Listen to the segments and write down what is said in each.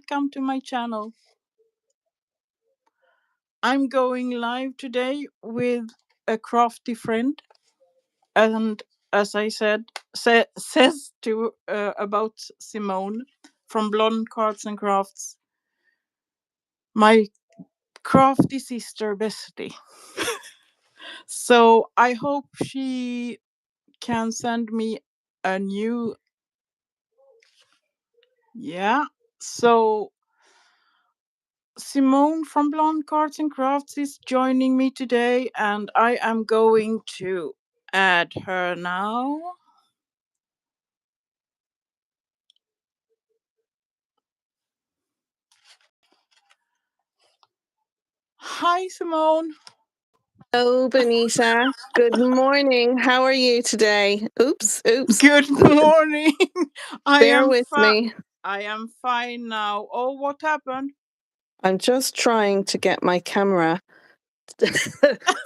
welcome to my channel. I'm going live today with a crafty friend, and as I says to about Simone from Blonde Cards and Crafts, my crafty sister bestie. So I hope she can send me a new. Yeah. So Simone from Blonde Cards and Crafts is joining me today, and I am going to add her now. Hi, Simone. Hello, Benita. Good morning. How are you today? Oops. Good morning. I Bear am with me. I am fine now. Oh, what happened? I'm just trying to get my camera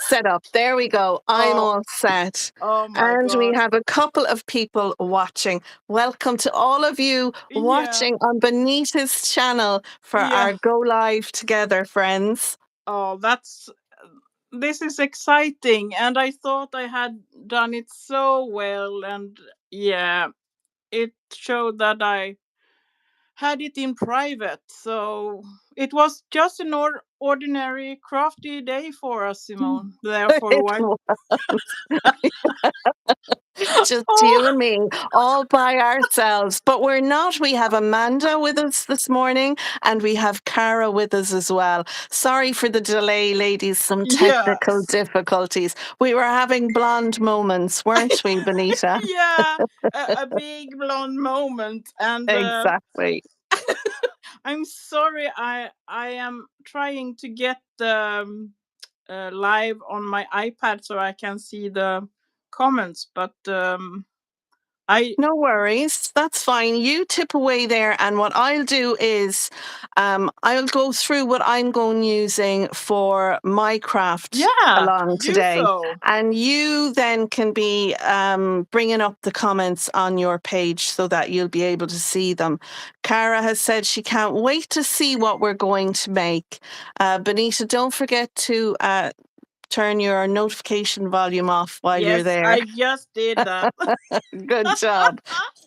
set up. There we go. I'm Oh, all set. oh my And we God. have a couple of people watching. Welcome to all of you Yeah, watching on Benita's channel for yeah. our Go Live Together, friends. Oh, this is exciting, and I thought I had done it so well, and yeah, it showed that I had it in private. So it was just an ordinary crafty day for us, Simone. There for a It while. was just you Oh, and me all by ourselves. But we're not. We have Amanda with us this morning and we have Cara with us as well. Sorry for the delay, ladies, some technical yes. difficulties. We were having blonde moments, weren't we, Benita? Yeah, a big blonde moment. And Exactly. I'm sorry, I am trying to get live on my iPad so I can see the comments, but I No worries. That's fine. You tip away there. And what I'll do is I'll go through what I'm going using for my craft yeah, along do today. so. And you then can be bringing up the comments on your page so that you'll be able to see them. Cara has said she can't wait to see what we're going to make. Benita, don't forget to turn your notification volume off while you're Yes, there. I just did that. Good job.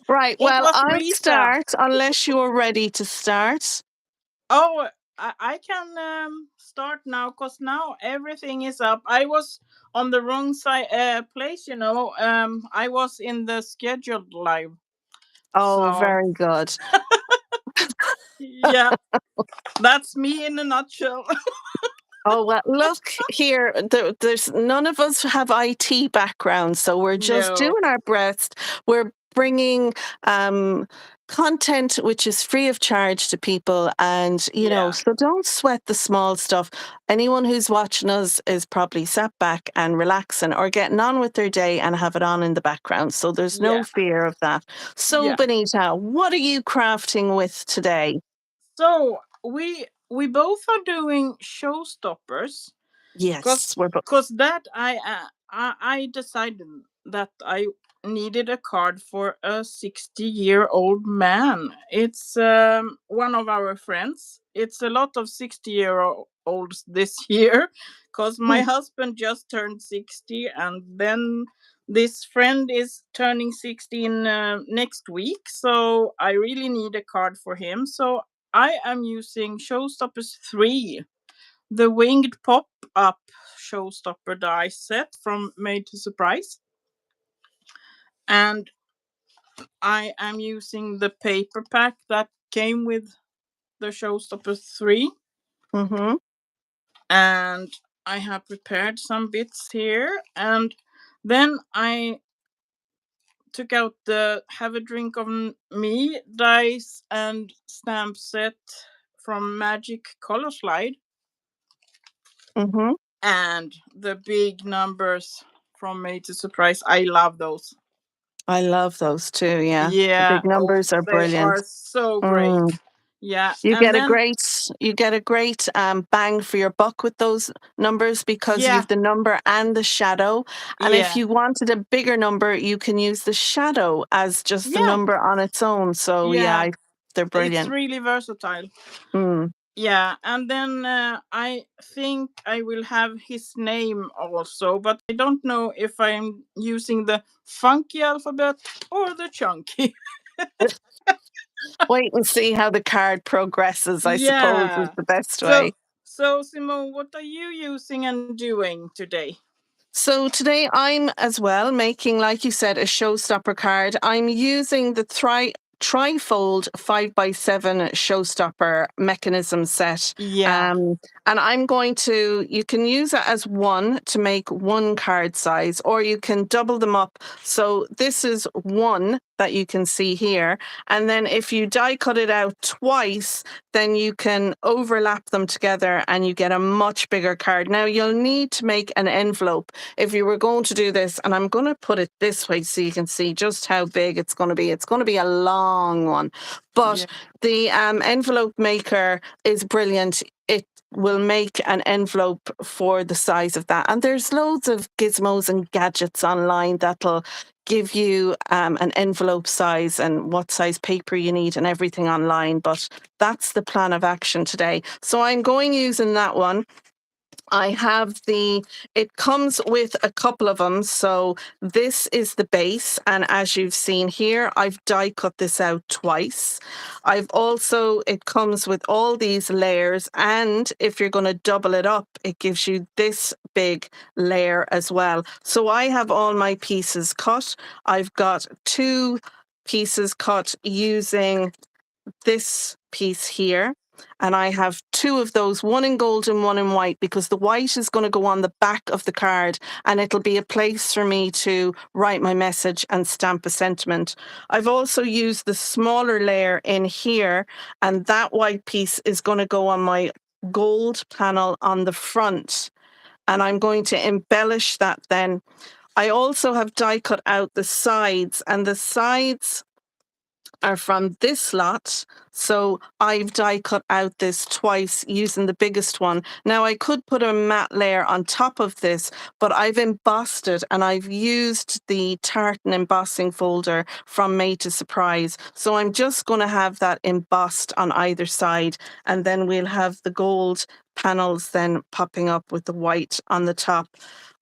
Right. It Well, was I'll Lisa. start unless you're ready to start. Oh, I can start now because now everything is up. I was on the wrong side place, I was in the scheduled live. Oh, So, very good. yeah, that's me in a nutshell. Oh, well, look here. There's none of us have IT backgrounds, so we're just No. doing our best. We're bringing um, content which is free of charge to people, and Yeah. so don't sweat the small stuff. Anyone who's watching us is probably sat back and relaxing or getting on with their day and have it on in the background. So there's no Yeah. fear of that. So, Yeah. Benita, what are you crafting with today? So we both are doing showstoppers. Cause, Yes, we're. cause that I decided that I needed a card for a 60-year-old man. It's one of our friends. It's a lot of 60-year-olds this year, cause my husband just turned 60, and then this friend is turning 60 in next week. So I really need a card for him. So I am using Showstoppers 3, the winged pop up showstopper dice set from Made to Surprise. And I am using the paper pack that came with the showstopper 3. Mm-hmm. And I have prepared some bits here. And then I took out the Have a Drink of Me dice and stamp set from Magic Color Slide. Mm-hmm. And the big numbers from Made to Surprise. I love those. I love those too. Yeah, the Yeah. big Oh, numbers are they brilliant. are so great. Mm. Yeah. You And get a then, great, bang for your buck with those numbers because yeah. you've the number and the shadow. And if Yeah. you wanted a bigger number, you can use the shadow as just a Yeah. number on its own. So yeah, Yeah. They're It's brilliant. really versatile. Mm. Yeah, and then I think I will have his name also, but I don't know if I'm using the funky alphabet or the chunky. Wait and see how the card progresses, I suppose, is Yeah. the best So way. so Simone, what are you using and doing today? So today I'm as well making, like you said, a showstopper card. I'm using the trifold 5x7 showstopper mechanism set. Yeah. Um, and I'm going to, you can use it as one to make one card size, or you can double them up. So this is one that you can see here. And then if you die cut it out twice, then you can overlap them together and you get a much bigger card. Now you'll need to make an envelope if you were going to do this, and I'm going to put it this way so you can see just how big it's going to be. It's going to be a long one, but Yeah. the envelope maker is brilliant. It will make an envelope for the size of that. And there's loads of gizmos and gadgets online that'll give you an envelope size and what size paper you need and everything online. But that's the plan of action today. So I'm going using that one. I have it comes with a couple of them. So this is the base. And as you've seen here, I've die cut this out twice. It comes with all these layers. And if you're going to double it up, it gives you this big layer as well. So I have all my pieces cut. I've got 2 pieces cut using this piece here. And I have 2 of those, one in gold and one in white, because the white is going to go on the back of the card and it'll be a place for me to write my message and stamp a sentiment. I've also used the smaller layer in here, and that white piece is going to go on my gold panel on the front. And I'm going to embellish that then. I also have die cut out the sides, and the sides are from this lot. So I've die cut out this twice using the biggest one. Now I could put a matte layer on top of this, but I've embossed it and I've used the tartan embossing folder from Made to Surprise. So I'm just going to have that embossed on either side, and then we'll have the gold panels then popping up with the white on the top.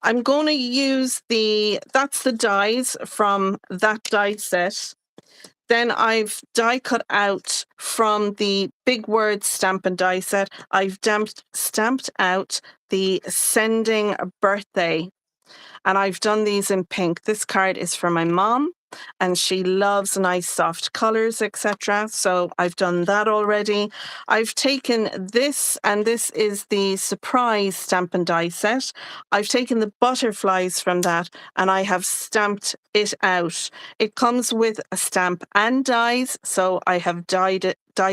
I'm going to use that's the dies from that die set. Then I've die cut out from the big word stamp and die set. I've stamped out the sending birthday, and I've done these in pink. This card is for my mom, and she loves nice soft colors, etc. So I've done that already. I've taken this, and this is the surprise stamp and die set. I've taken the butterflies from that and I have stamped it out. It comes with a stamp and dies, so I have die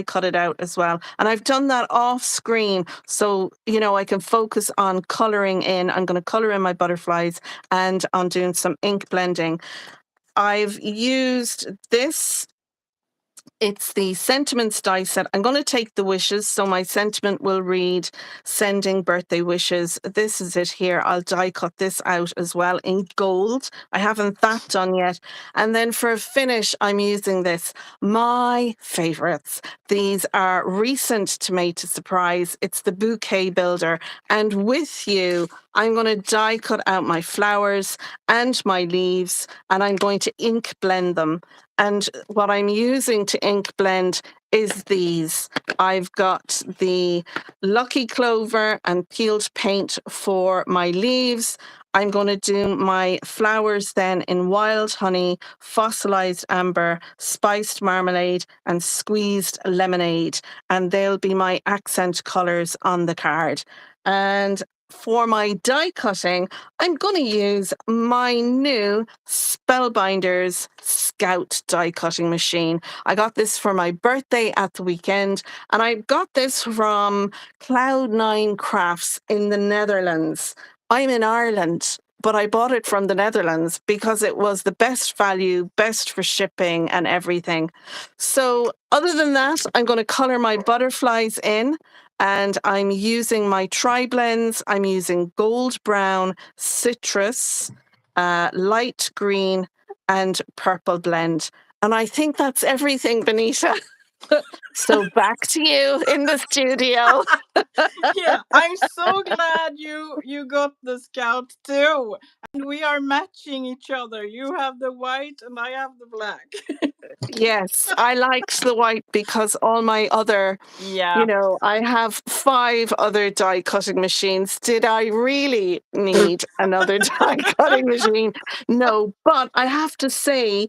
cut it out as well. And I've done that off screen so, I can focus on coloring in. I'm going to color in my butterflies and on doing some ink blending. I've used this. It's the sentiments die set. I'm going to take the wishes. So my sentiment will read sending birthday wishes. This is it here. I'll die cut this out as well in gold. I haven't that done yet. And then for a finish, I'm using this. My favorites. These are recent to Made to Surprise. It's the bouquet builder. And with you, I'm going to die cut out my flowers and my leaves, and I'm going to ink blend them. And what I'm using to ink blend is these. I've got the Lucky Clover and peeled paint for my leaves. I'm going to do my flowers then in wild honey, fossilized amber, spiced marmalade, and squeezed lemonade. And they'll be my accent colors on the card. And for my die cutting, I'm going to use my new Spellbinders Scout die cutting machine. I got this for my birthday at the weekend, and I got this from Cloud9 Crafts in the Netherlands. I'm in Ireland, but I bought it from the Netherlands because it was the best value, best for shipping and everything. So other than that, I'm going to color my butterflies in. And I'm using my tri-blends. I'm using gold brown, citrus, light green, and purple blend. And I think that's everything, Benita. So back to you in the studio. Yeah, I'm so glad you got the scout too, and we are matching each other. You have the white, and I have the black. Yes, I liked the white because all my other, Yeah, I have 5 other die cutting machines. Did I really need another die cutting machine? No, but I have to say,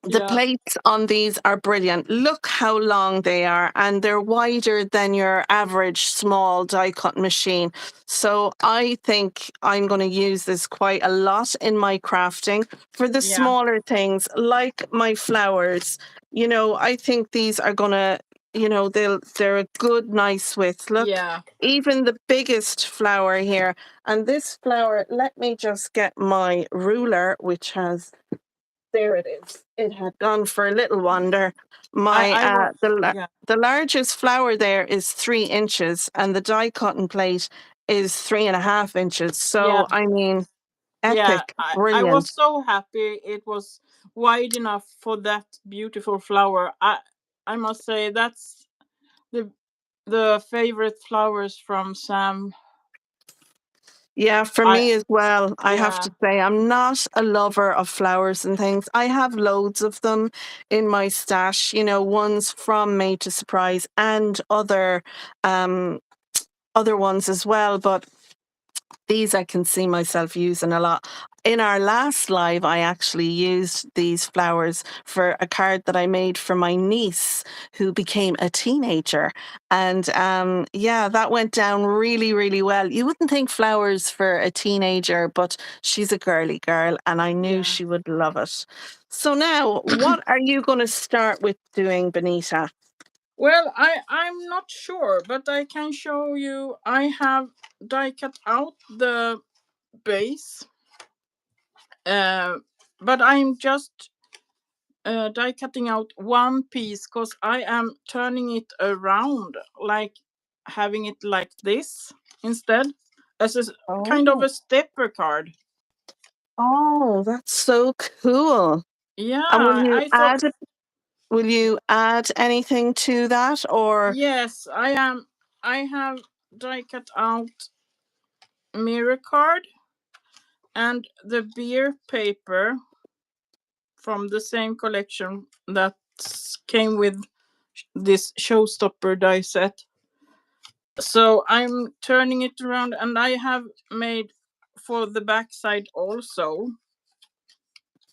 the yeah, plates on these are brilliant. Look how long they are, and they're wider than your average small die cut machine. So I think I'm going to use this quite a lot in my crafting for the yeah, smaller things like my flowers. I think these are going to, they're a good, nice width. Look, yeah. even the biggest flower here. And this flower, let me just get my ruler, which has, there it is. It had gone for a little wander. My I was, yeah, the largest flower there is 3 inches, and the die cutting plate is 3.5 inches. yeah, So I mean, yeah. epic, I brilliant. was so happy it was wide enough for that beautiful flower. I must say that's the the favorite flowers from Sam. Yeah, for I me as well. I have Yeah, to say, I'm not a lover of flowers and things. I have loads of them in my stash. Ones from Made to Surprise and um, other ones as well. But these I can see myself using a lot. In our last live, I actually used these flowers for a card that I made for my niece who became a teenager. And yeah, that went down really, really well. You wouldn't think flowers for a teenager, but she's a girly girl and I knew yeah. she would love it. So now, what are you going to start with doing, Benita? Well, I'm not sure, but I can show you. I have die cut out the base, uh, but I'm just die cutting out one piece because I am turning it around, like having it like this instead, as a kind of Oh, a stepper card. oh, that's so cool. Yeah, And I thought. will you add anything to that or Yes, I am. I have die cut out mirror card and the beer paper from the same collection that came with this showstopper die set. So I'm turning it around, and I have made for the backside also,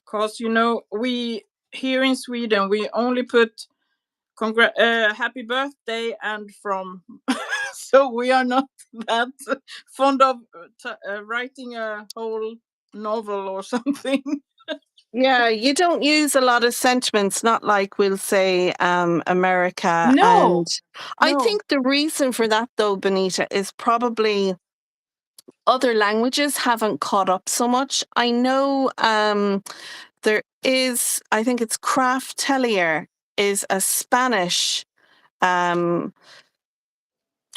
because we here in Sweden we only put happy birthday and from, so we are not that fond of writing a whole novel or something. yeah, you don't use a lot of sentiments, not like we'll say America. And No, I no, think the reason for that, though, Benita, is probably other languages haven't caught up so much. I know there is, I think it's Craftelier is a Spanish um,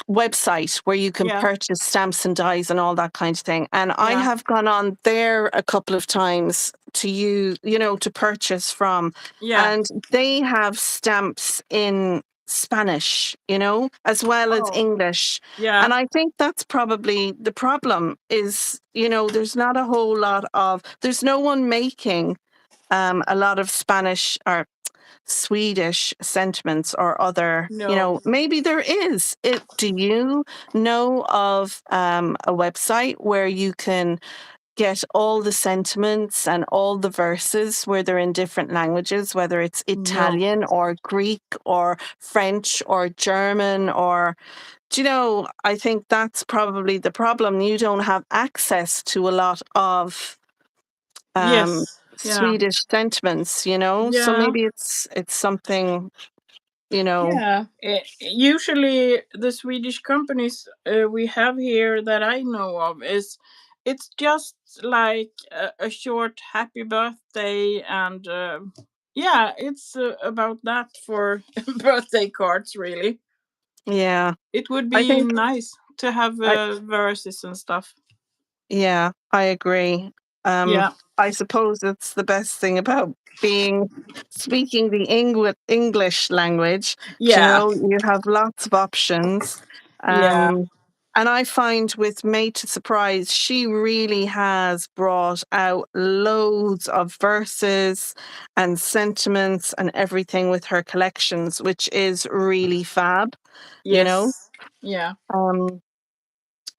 website where you can yeah, purchase stamps and dies and all that kind of thing. And I yeah, have gone on there a couple of times to use, to purchase from. yeah. And they have stamps in Spanish, as well as Oh, English. yeah, And I think that's probably the problem is, there's not a whole lot of, there's no one making a lot of Spanish or Swedish sentiments or other, no, maybe there is. Do you know of a website where you can get all the sentiments and all the verses where they're in different languages, whether it's no. Italian or Greek or French or German or, I think that's probably the problem. You don't have access to a lot of Yes, yeah, Swedish sentiments, so yeah. maybe it's something, you know, Yeah, usually the Swedish companies we have here that I know of is it's just like a short happy birthday, and yeah, it's about that for birthday cards. Really, yeah. it would I be think nice to have I verses and stuff. yeah, I agree. Um, Yeah, I suppose it's the best thing about. being speaking the English language. Do you Yeah. know, you have lots of options. Yeah. Um, and I find with Made to Surprise, she really has brought out loads of verses and sentiments and everything with her collections, which is really fab, you know. Yes. Yeah. Um,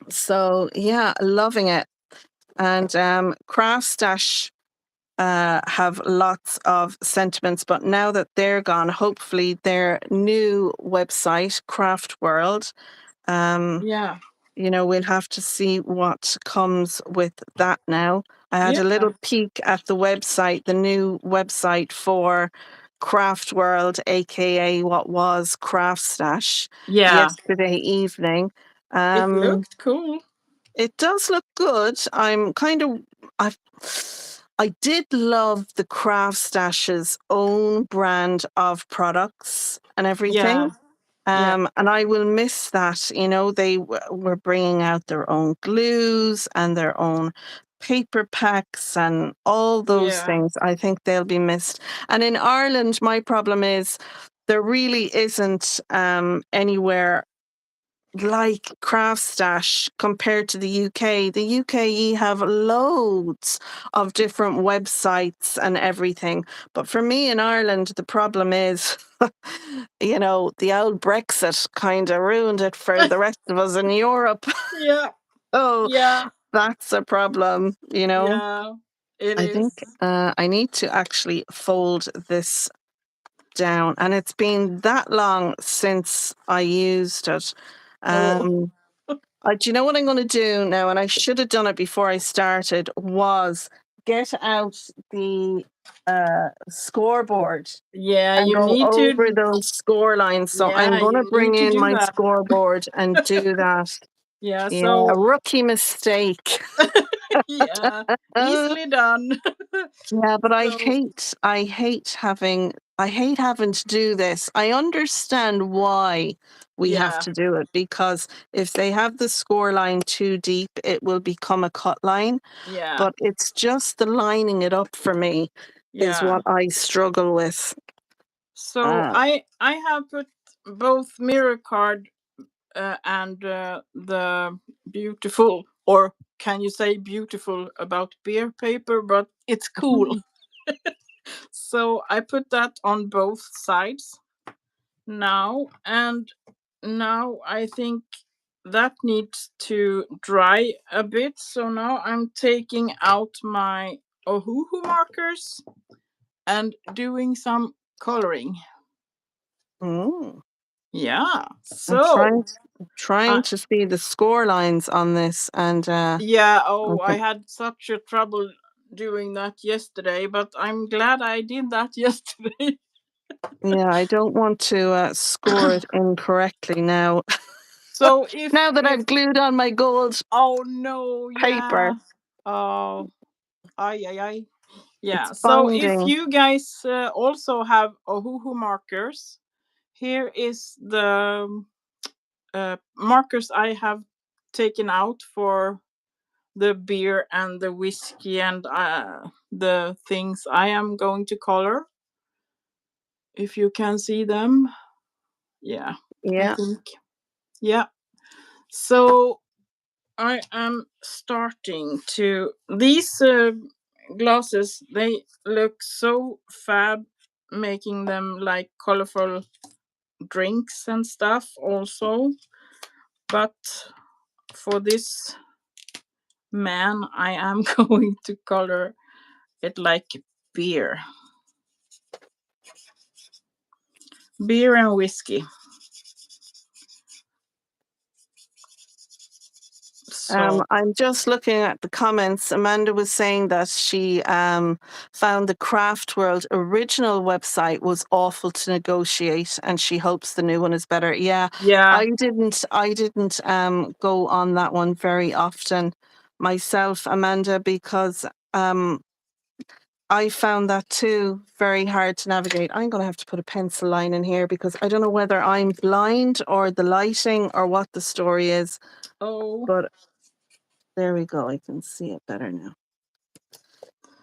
so yeah, loving it. And Craft Stash have lots of sentiments, but now that they're gone, hopefully their new website, Craft World, um, Yeah. we'll have to see what comes with that now. I had a Yeah. little peek at the website, the new website for Craft World, aka what was Craft Stash, Yeah. yesterday evening. It Um, looked cool. it does look good. I'm kind of I've I did love the Craft Stash's own brand of products and everything. Yeah. Yeah. And I will miss that. They were bringing out their own glues and their own paper packs and all those Yeah. things. I think they'll be missed. And in Ireland, my problem is there really isn't anywhere like Craft Stash compared to the UK. The UK have loads of different websites and everything. But for me in Ireland, the problem is, the old Brexit kind of ruined it for the rest of us in Europe. Yeah. Oh, Yeah. that's a problem. Yeah. It I think is. I need to actually fold this down. And it's been that long since I used it. Oh. Um, do you know what I'm going to do now? And I should have done it before I started. Was get out the scoreboard Yeah. and You go need over to. those score lines. So I'm Yeah. going to You bring need to in do my that. scoreboard and do that. Yeah. Yeah, So. rookie mistake. Yeah. Easily done. Yeah, but So. I hate having to do this. I understand why we have Yeah. to do it because if they have the score line too deep, it will become a cut line. Yeah. But it's just the lining it up for me is Yeah. what I struggle with. So Uh, I have put both mirror card and the beautiful, or can you say beautiful about beer paper, but it's cool. So I put that on both sides now, and now I think that needs to dry a bit. So now I'm taking out my Ohuhu markers and doing some coloring. mm, Yeah. I'm So trying I to see the score lines on this, and yeah, I oh, I can, had such a trouble doing that yesterday, but I'm glad I did that yesterday. yeah, I don't want to score it incorrectly now. So Now that if I've glued on my gold oh no, paper, yeah. Oh, ay ay ay. it's Yeah. So if binding. you guys also have Ohuhu markers, here is the markers I have taken out for the beer and the whiskey and the things I am going to color. If you can see them, yeah, I Yeah. think, yeah. So I am starting to these glasses. They look so fab, making them like colorful drinks and stuff. Also, but for this man, I am going to color it like beer, beer and whiskey. So I'm just looking at the comments. Amanda was saying that she found the Craft World original website was awful to negotiate, and she hopes the new one is better. Yeah, yeah. I didn't go on that one very often myself, Amanda, because I found that too very hard to navigate. I'm going to have to put a pencil line in here because I don't know whether I'm blind or the lighting or what the story is. Oh, But there we go. I can see it better now.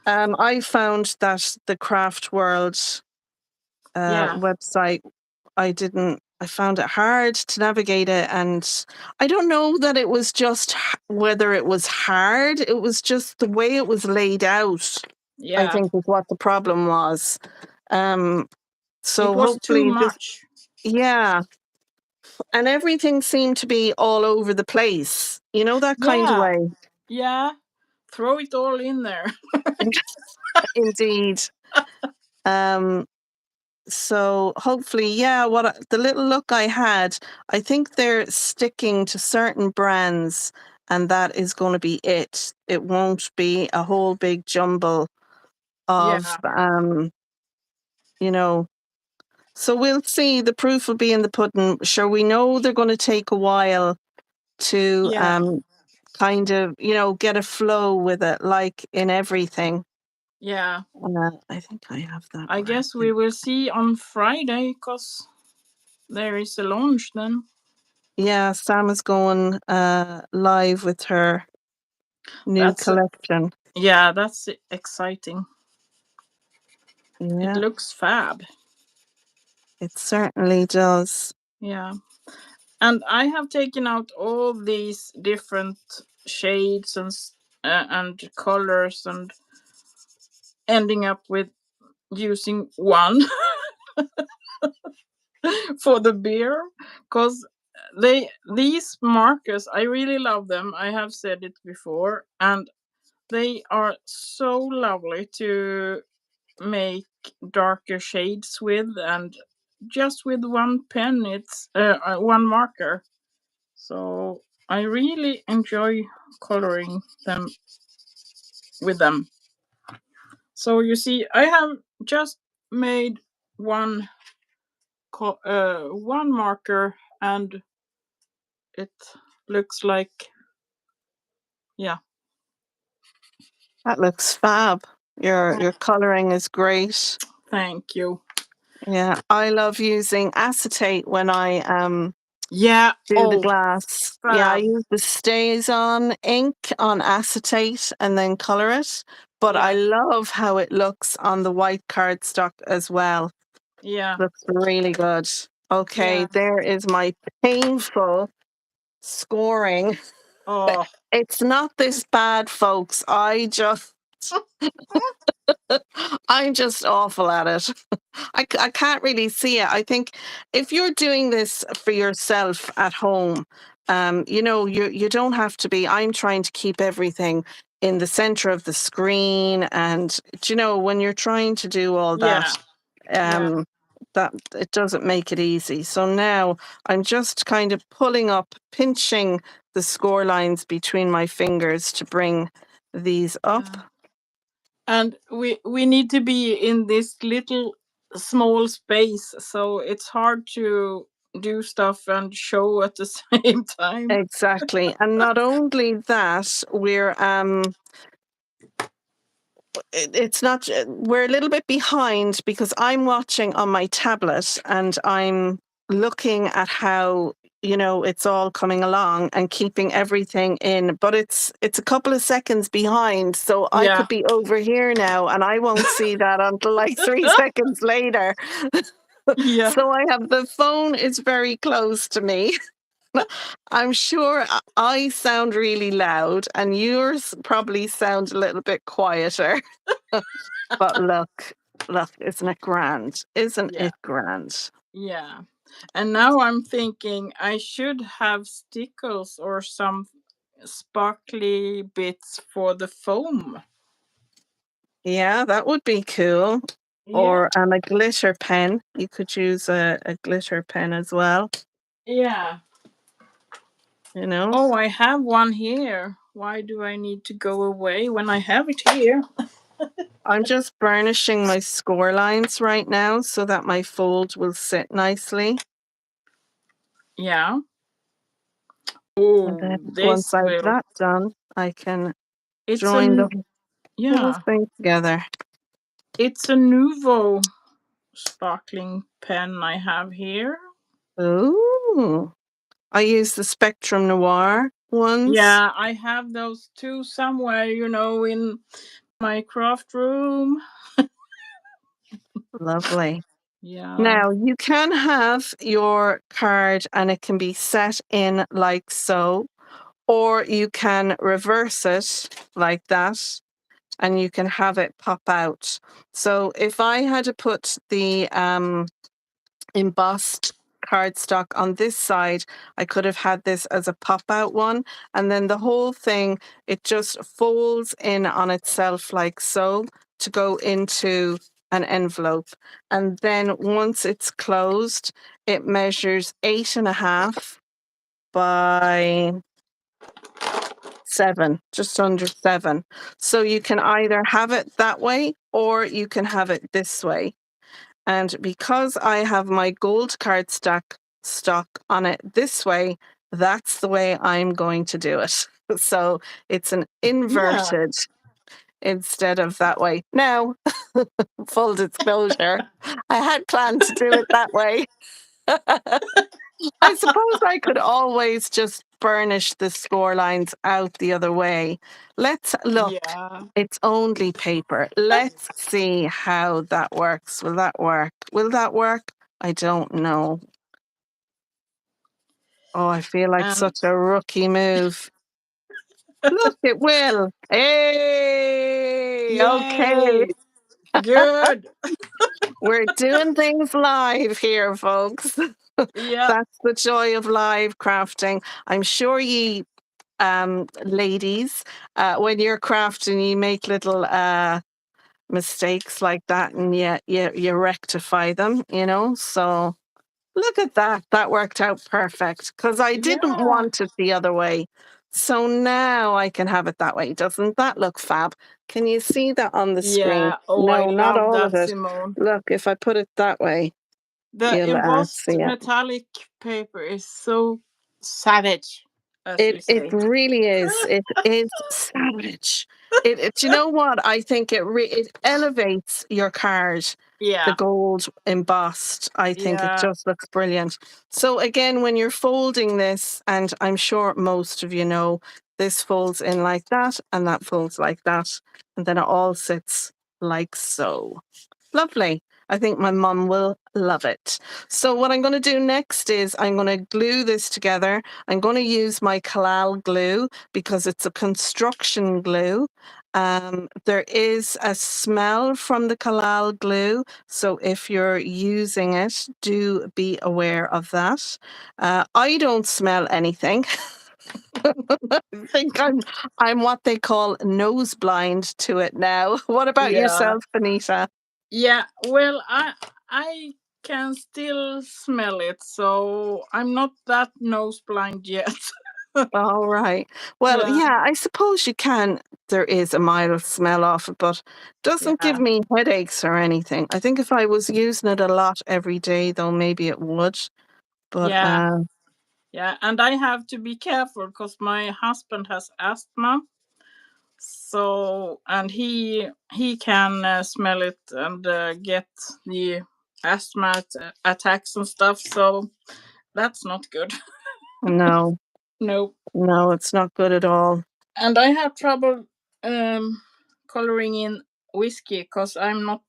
I found that the Craft World Yeah, website, I found it hard to navigate it. And I don't know that it was just whether it was hard, it was just the way it was laid out, I yeah. think is what the problem was. Um, It so was too hopefully this, much. yeah. And everything seemed to be all over the place, that kind of Yeah, way. yeah. Throw it all in there. Indeed. Um, So hopefully, yeah, the little look I had, I think they're sticking to certain brands, and that is going to be it. It won't be a whole big jumble of, Yeah, you know. So we'll see. The proof will be in the pudding. Sure, we know they're going to take a while to yeah, kind of, get a flow with it, like in everything. yeah. I think I have that I where I guess we can. will see on Friday because there is a launch then. Yeah, Sam is going live with her new That's collection. yeah, that's exciting. It Yeah, looks fab. it certainly does. Yeah. And I have taken out all these different shades and colors and ending up with using one for the beer because these markers I really love them. I have said it before, and they are so lovely to make darker shades with, and just with one pen it's one marker. So I really enjoy coloring them with them. So you see, I have just made one one marker, and it looks like, yeah. That looks fab. Your coloring is great. Thank you. Yeah, I love using acetate when I Yeah. do the Oh, glass. Yeah, I fab. use the Stays On ink on acetate and then color it. But I Yeah, love how it looks on the white cardstock as well. yeah, Looks really good. Okay, yeah. there is my painful scoring. Oh, It's not this bad, folks. I'm just awful at it. I can't really see it. I think if you're doing this for yourself at home, you don't have to be. I'm trying to keep everything in the center of the screen, and when you're trying to do all yeah, that, yeah, um, that it doesn't make it easy. So now I'm just kind of pulling up, pinching the score lines between my fingers to bring these up. yeah. And we need to be in this little small space, so it's hard to do stuff and show at the same time. Exactly. And not only that, it's not, we're a little bit behind because I'm watching on my tablet and I'm looking at how, it's all coming along and keeping everything in, but it's a couple of seconds behind. So I Yeah. could be over here now and I won't see that until like 3 seconds later. Yeah. So I have the phone is very close to me. I'm sure I sound really loud and yours probably sound a little bit quieter. But look, isn't it grand? Isn't Yeah. it grand? Yeah. And now I'm thinking I should have stickers or some sparkly bits for the foam. Yeah, that would be cool. Yeah. Or a glitter pen. You could use a glitter pen as well, Yeah. you know? Oh, I have one here. Why do I need to go away when I have it here? I'm just burnishing my score lines right now so that my fold will sit nicely. Yeah. And then Oh, once this I've will. that done, I can It's join the a whole yeah. thing together. It's a Nuvo sparkling pen I have here. Ooh. I use the Spectrum Noir ones. Yeah, I have those two somewhere, in my craft room. Lovely. Yeah. Now you can have your card and it can be set in like so, or you can reverse it like that and you can have it pop out. So if I had to put the embossed cardstock on this side, I could have had this as a pop out one. And then the whole thing, it just folds in on itself like so to go into an envelope. And then once it's closed, it measures 8.5 by 7, just under 7. So you can either have it that way or you can have it this way. And because I have my gold card stock on it this way, that's the way I'm going to do it. So it's an Yeah. inverted instead of that way. Now, full disclosure, I had planned to do it that way. I suppose I could always just burnish the score lines out the other way. Let's look. Yeah. It's only paper. Let's see how that works. Will that work? Will that work? I don't know. Oh, I feel like And such a rookie move. Look, it will. Hey, okay. yay. Good. We're doing things live here, folks. Yeah. That's the joy of live crafting. I'm sure ye ladies, when you're crafting, you make little mistakes like that and you rectify them, you know. So look at that. That worked out perfect because I didn't Yeah. want it the other way. So now I can have it that way. Doesn't that look fab? Can you see that on the screen? Yeah. Oh, I No, not love all of that, it. Simone. Look, if I put it that way, The you'll see embossed it. metallic paper is so savage, as you It say. really is. It is savage. You know what? I think it elevates your card. The Yeah. gold embossed. I think it Yeah. just looks brilliant. So again, when you're folding this, and I'm sure most of you know, this folds in like that, and that folds like that, and then it all sits like so. Lovely. I think my mum will love it. So what I'm going to do next is I'm going to glue this together. I'm going to use my Kalal glue because it's a construction glue. There is a smell from the Kalal glue. So if you're using it, do be aware of that. I don't smell anything. I think I'm what they call nose blind to it now. What about Yeah. yourself, Benita? Yeah. Well, I can still smell it, so I'm not that nose blind yet. All right. Well, Yeah. yeah, I suppose you can. There is a mild smell off it, but doesn't give Yeah. me headaches or anything. I think if I was using it a lot every day, though, maybe it would. But Yeah. Yeah. And I have to be careful because my husband has asthma. So and he can smell it and get the asthma attacks and stuff. So that's not good. no, No. no, it's not good at all. And I have trouble coloring in whiskey because I'm not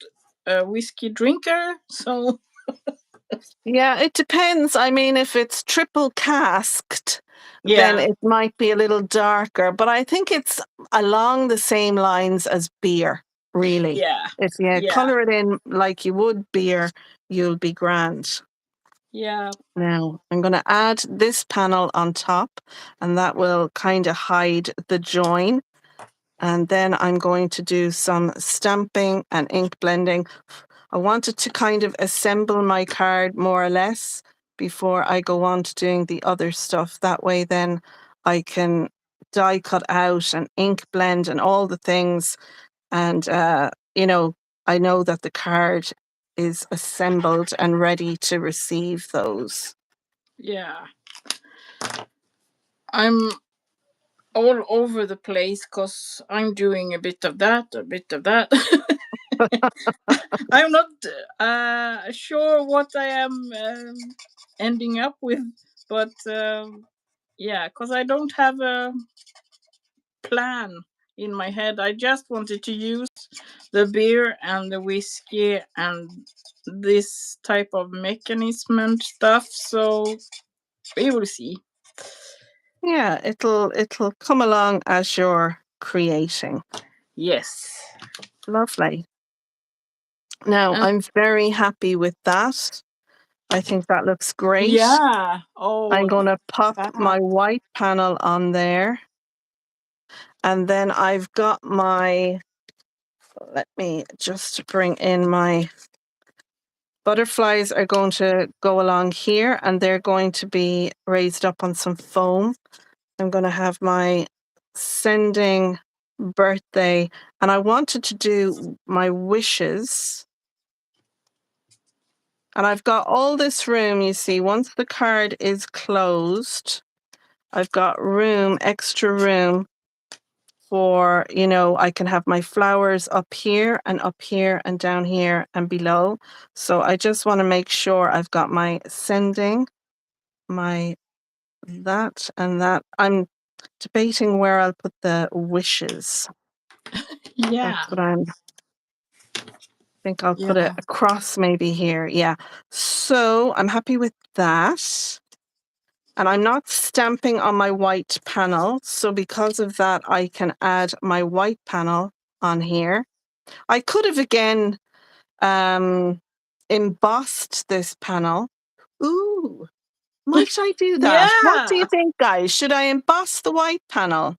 a whiskey drinker. So Yeah, it depends. I mean, if it's triple casked, then yeah, it might be a little darker, but I think it's along the same lines as beer, really. yeah, If you yeah, color it in like you would beer, you'll be grand. yeah, Now, I'm going to add this panel on top, and that will kind of hide the join. And then I'm going to do some stamping and ink blending. I wanted to kind of assemble my card more or less before I go on to doing the other stuff. That way, then I can die cut out and ink blend and all the things. And, I know that the card is assembled and ready to receive those. yeah. I'm all over the place because I'm doing a bit of that, a bit of that. I'm not sure what I am ending up with, but yeah, because I don't have a plan. in my head. I just wanted to use the beer and the whiskey and this type of mechanism and stuff. So we will see. Yeah, it'll come along as you're creating. Yes. Lovely. Now, And I'm very happy with that. I think that looks great. yeah. I'm Oh, going to pop that. my white panel on there. And then I've got my, let me just bring in my butterflies are going to go along here and they're going to be raised up on some foam. I'm going to have my sending birthday, and I wanted to do my wishes. And I've got all this room, you see, once the card is closed, I've got room, extra room for, I can have my flowers up here and down here and below. So I just want to make sure I've got my sending, my that and that. I'm debating where I'll put the wishes. Yeah. That's what I think I'll put it Yeah. across maybe here. Yeah. So I'm happy with that. And I'm not stamping on my white panel. So because of that, I can add my white panel on here. I could have again embossed this panel. Ooh, might I do that? What do you Yeah. think, guys? Should I emboss the white panel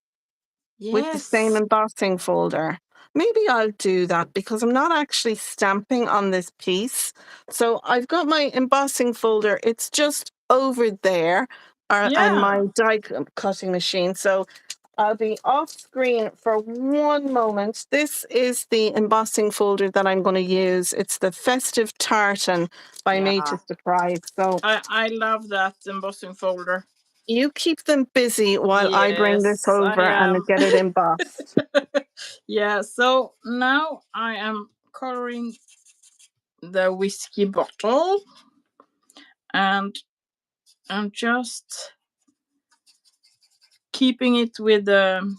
with the same Yes. embossing folder? Maybe I'll do that because I'm not actually stamping on this piece. So I've got my embossing folder. It's just over there and my Yeah. cutting machine. So I'll be off screen for one moment. This is the embossing folder that I'm going to use. It's the Festive Tartan by Yeah. Made to Surprise. So I love that embossing folder. you keep them busy while I bring this Yes, I over and am. get it embossed. Yeah, so now I am coloring the whiskey bottle and I'm just keeping it with the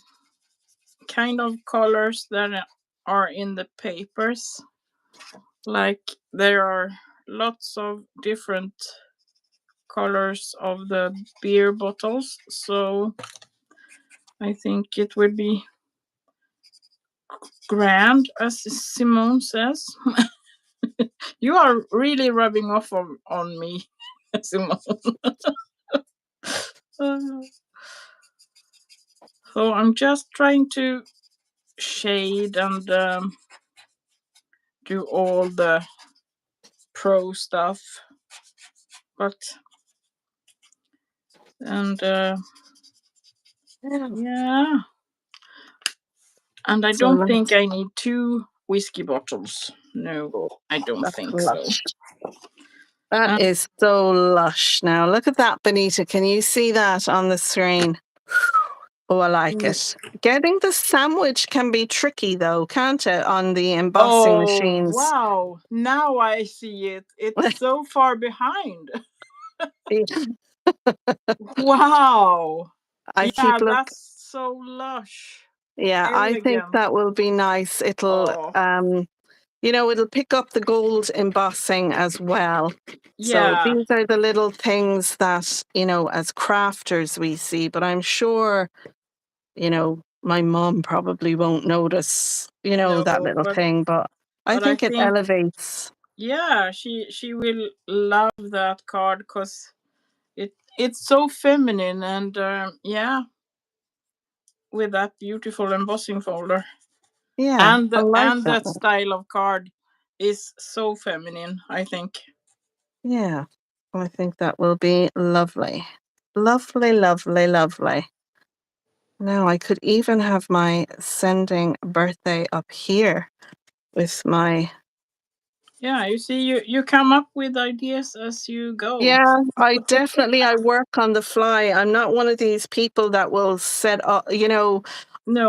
kind of colors that are in the papers. Like there are lots of different colors of the beer bottles, so I think it would be grand, as Simone says. You are really rubbing off on me, Simone. Uh, so I'm just trying to shade and do all the pro stuff, but and Yeah. yeah, and I So don't think let's, I need two whiskey bottles. No, oh, I don't that's think so. lush. That And is so lush. Now look at that, Benita. Can you see that on the screen? Oh, I like it. Getting the sandwich can be tricky though, can't it, on the embossing oh machines? wow, now I see it. It's so far behind. Wow. I Yeah, keep look. that's so lush. Yeah, I think Elegant. that will be nice. Oh, It'll pick up the gold embossing as well. So yeah. these are the little things that, as crafters we see, but I'm sure, my mom probably won't notice, No, that little but thing, but I I think it think elevates. yeah, she will love that card because it's so feminine and yeah, with that beautiful embossing folder Yeah, I like and that that one. style of card is so feminine. I think. Yeah, I think that will be lovely. Lovely, lovely, lovely. Now I could even have my sending birthday up here with my. Yeah, you see, you come up with ideas as you go. Yeah, I work on the fly. I'm not one of these people that will set up, No,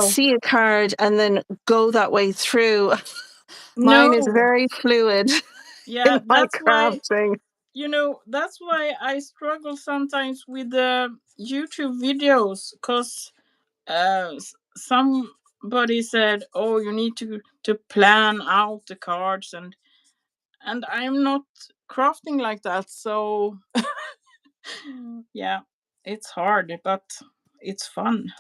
see a card and then go that way through. Mine is no. very fluid Yeah, in my crafting. that's why I struggle sometimes with the YouTube videos because some. but he said, "Oh, you need to plan out the cards," and I'm not crafting like that. So yeah, it's hard, but it's fun.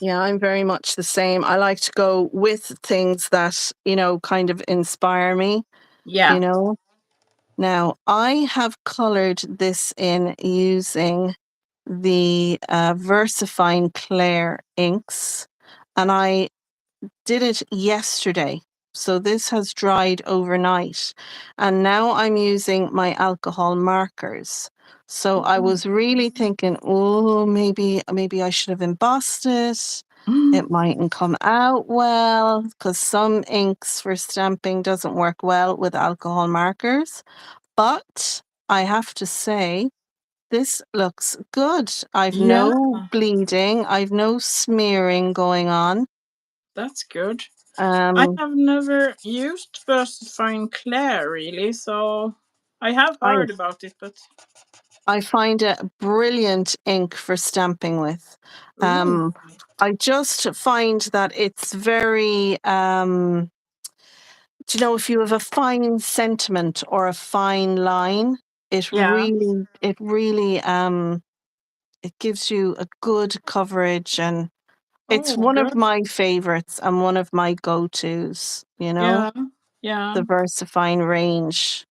Yeah, I'm very much the same. I like to go with things that, kind of inspire me, you Yeah. know. Now, I have colored this in using the VersaFine Clair inks, and I did it yesterday. So this has dried overnight. And now I'm using my alcohol markers. So I was really thinking, oh, maybe I should have embossed it. It mightn't come out well because some inks for stamping doesn't work well with alcohol markers. But I have to say, this looks good. I've Yeah, no bleeding. I've no smearing going on. that's good. I Um, have never used Versafine Claire really, so I have I heard about it, but I find it a brilliant ink for stamping with. ooh, Um, I just find that it's very, if you have a fine sentiment or a fine line, it yeah. really, it really, it gives you a good coverage, and it's Oh, one of good. my favorites and one of my go-tos, Yeah, yeah. the VersaFine range.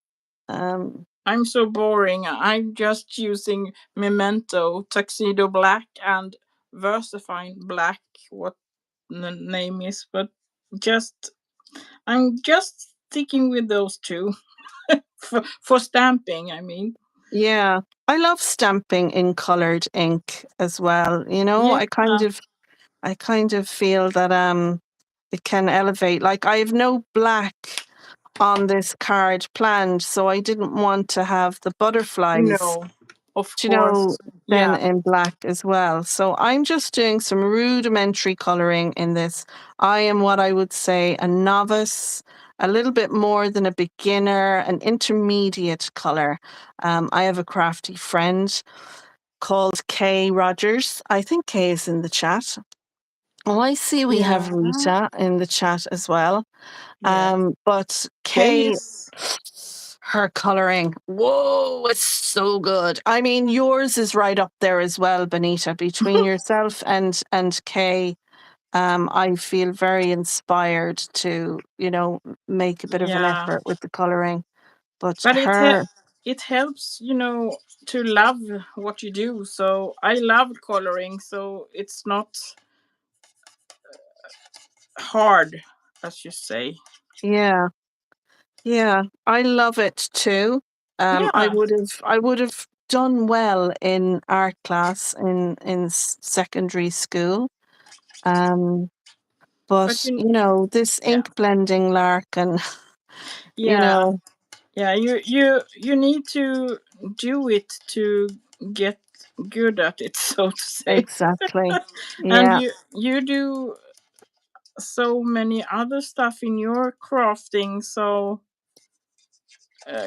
Um, I'm so boring. I'm just using Memento, Tuxedo Black, and Versafine Black. What the name is, but just I'm just sticking with those two for stamping. I mean, Yeah, I love stamping in colored ink as well. yeah, I kind of feel that it can elevate. Like I have no black on this card planned, so I didn't want to have the butterflies, no, of do you know, course, then yeah, in black as well. So I'm just doing some rudimentary coloring in this. I am what I would say a novice, a little bit more than a beginner, an intermediate color. I have a crafty friend called Kay Rogers. I think Kay is in the chat. Oh, I see we have yeah, Rita in the chat as well. yeah. But Kay, Case, her coloring, whoa, it's so good. I mean, yours is right up there as well, Benita. Between yourself and Kay, I feel very inspired to, make a bit of an yeah. effort with the coloring. But But her, it helps, to love what you do. So I love coloring, so it's not hard, as you say. yeah, yeah, I love it too. I Yeah, would have done well in art class in secondary school. Um, but but this yeah, ink blending lark and you yeah, know, yeah. You need to do it to get good at it, so to say. exactly. And Yeah, you do so many other stuff in your crafting, so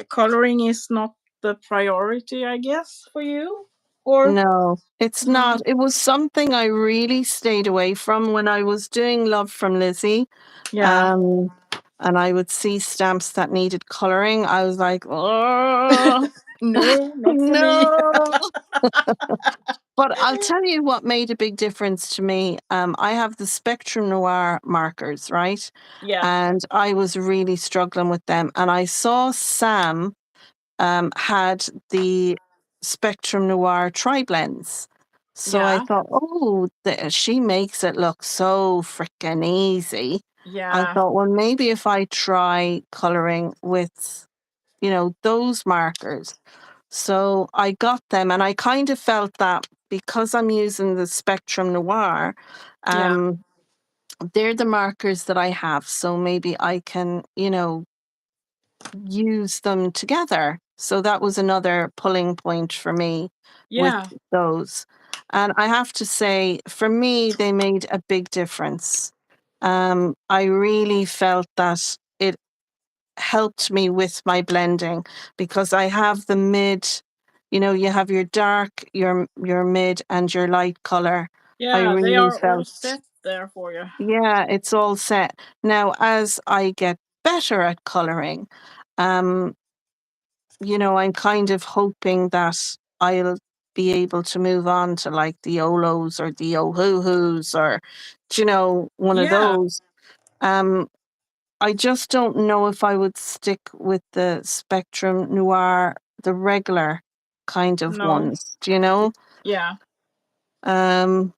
coloring is not the priority, I guess, for you. Or no, it's mm, not. It was something I really stayed away from when I was doing Love from Lizzie. yeah. Um, and I would see stamps that needed coloring. I was like, oh, No, not for me. no. But I'll tell you what made a big difference to me. I have the Spectrum Noir markers, right? Yeah, And I was really struggling with them. And I saw Sam had the Spectrum Noir tri-blends. So I yeah, thought, oh, she makes it look so freaking easy. I yeah, thought, well, maybe if I try coloring with, those markers. So I got them, and I kind of felt that because I'm using the Spectrum Noir, yeah, um, they're the markers that I have. So maybe I can, use them together. So that was another pulling point for me with yeah, those. And I have to say, for me, they made a big difference. I really felt that it helped me with my blending because I have the mid, you have your dark, your mid, and your light color. I yeah. They really are all felt, set. there for you. Yeah, it's all set. Now, as I get better at coloring, um, I'm kind of hoping that I'll be able to move on to like the Olos or the Ohuhus or, one of Yeah, those. Um, I just don't know if I would stick with the Spectrum Noir, the regular kind of no, ones, do you know? yeah, Um,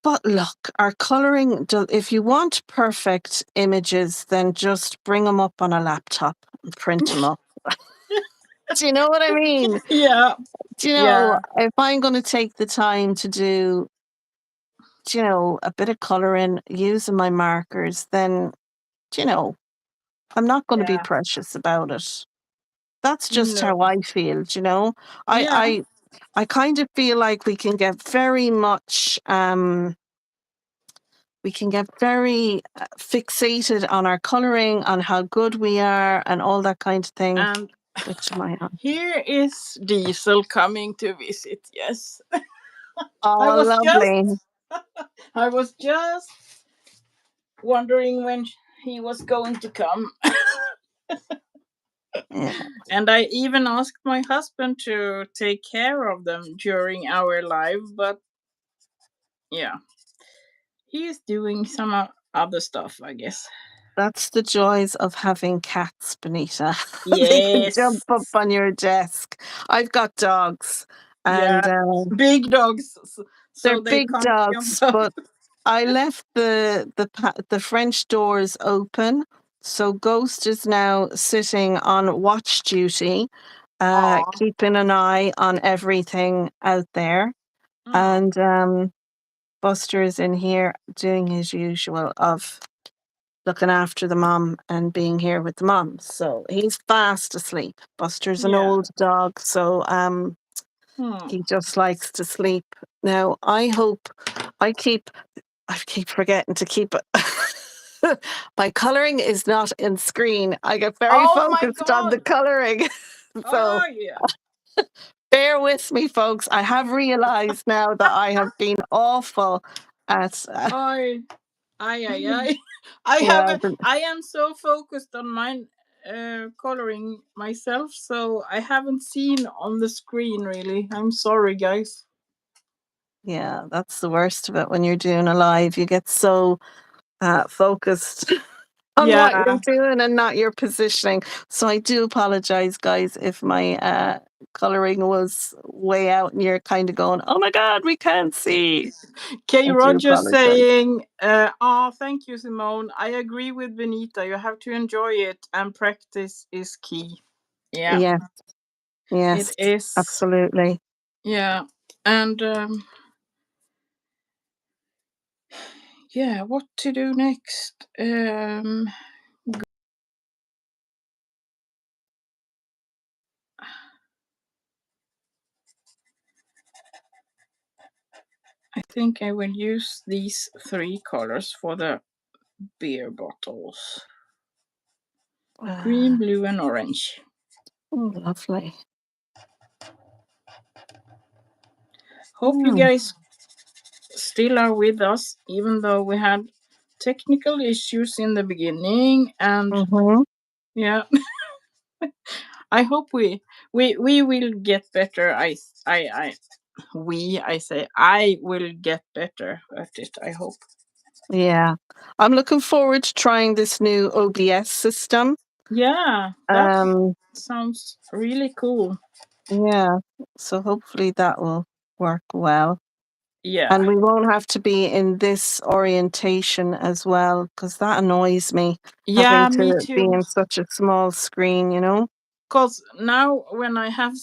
but look, our coloring, if you want perfect images, then just bring them up on a laptop and print them up. Do you know what I mean? yeah, Do you know, yeah, if I'm going to take the time to do, a bit of coloring using my markers, then, I'm not going to be yeah, precious about it. That's just no, how I feel, do you know? I yeah, I I kind of feel like we can get very fixated on our coloring, on how good we are, and all that kind of thing. and Which am I on? here is Diesel coming to visit. Yes, I Oh, was just, lovely. I was just wondering when he was going to come, Yeah, and I even asked my husband to take care of them during our live. But yeah, he is doing some other stuff, I guess. that's the joys of having cats, Benita. They can jump Yes, up on your desk. I've got dogs, and yeah, big dogs, they're so they big can't jump dogs, up. but I left the French doors open, so Ghost is now sitting on watch duty, Aw, keeping an eye on everything out there, aw, and Buster is in here doing his usual of looking after the mom and being here with the mom. So he's fast asleep. Buster's an yeah. old dog, so Hmm. he just likes to sleep. Now I keep I keep forgetting to keep it. My coloring is not in screen. I get very Oh my focused on the God. coloring. So Oh yeah. bear with me, folks. I have realized now that I have been awful at, I. Ay ay ay. I have. well, I am so focused on mine coloring myself, so I haven't seen on the screen really. I'm sorry, guys. yeah, that's the worst of it when you're doing a live. You get so focused on what you're Yeah. doing and not your positioning. So I do apologize, guys, if my coloring was way out and you're kind of going, "Oh my God, we can't see." K. I do Rogers apologize. saying, "Oh, thank you, Simone. I agree with Benita. You have to enjoy it, and practice is key." Yeah, Yeah, it yes, is. absolutely. Yeah, and yeah, what to do next? I think I will use these three colors for the beer bottles: green, Uh, blue, and orange. oh, lovely. Hope you Mm. guys still are with us, even though we had technical issues in the beginning. And Mm-hmm. yeah, I hope we will get better. I I say I will get better at it. I hope. Yeah, I'm looking forward to trying this new OBS system. Yeah, that Um, sounds really cool. yeah, so hopefully that will work well. Yeah, And we won't have to be in this orientation as well, because that annoys me, having yeah, me to be too. in such a small screen, you know? Cause now when I have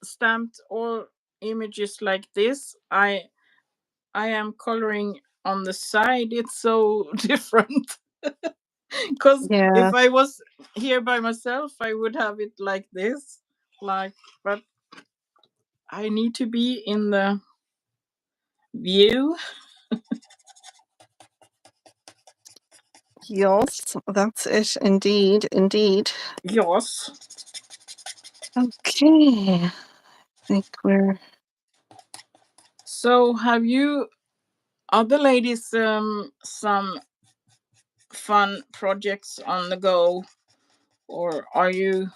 stamped all images like this, I am coloring on the side. It's so different. Cause Yeah, if I was here by myself, I would have it like this, like. But I need to be in the view. yes, that's it, indeed, indeed. Yes. Okay, I think we're, So have you? Are the ladies some fun projects on the go, or are you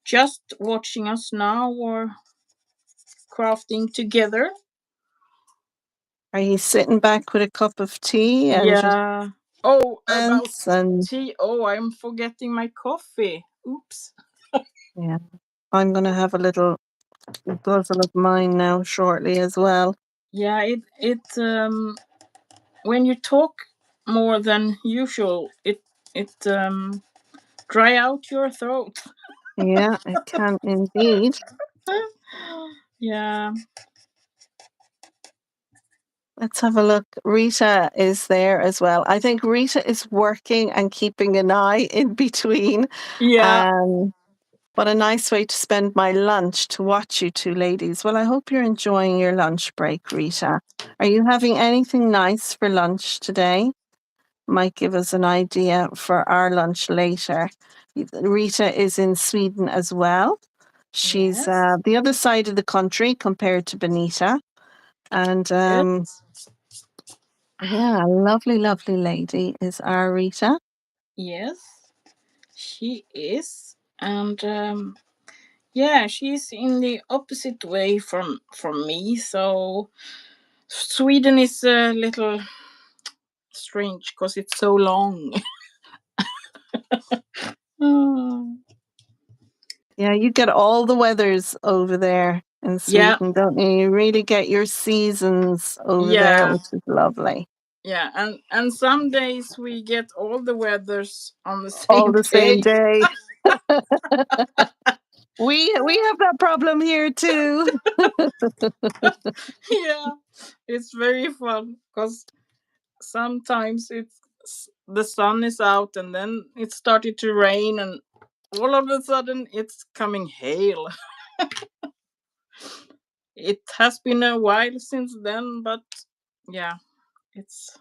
just watching us now, or crafting together? Are you sitting back with a cup of tea and just Yeah. Oh, about dance and tea. Oh, I'm forgetting my coffee. Oops. yeah. I'm gonna have a little guzzle of mine now shortly as well. Yeah, when you talk more than usual, it dry out your throat. Yeah, it can indeed. Yeah. Let's have a look. Rita is there as well. I think Rita is working and keeping an eye in between. Yeah. Um, what a nice way to spend my lunch to watch you two ladies. Well, I hope you're enjoying your lunch break, Rita. Are you having anything nice for lunch today? Might give us an idea for our lunch later. Rita is in Sweden as well. She's Yes. the other side of the country compared to Benita. And Yes. yeah, lovely, lovely lady is our Rita. Yes. She is, and yeah, she's in the opposite way from me. So Sweden is a little strange because it's so long. Mm. Yeah, you get all the weathers over there in Yeah. Sweden, don't you? You really get your seasons over there, Yeah. which is lovely. Yeah, and some days we get all the weathers on the All same the same day. day. We have that problem here too. Yeah, it's very fun because sometimes it's the sun is out and then it started to rain and all of a sudden it's coming hail. It has been a while since then, but yeah, it's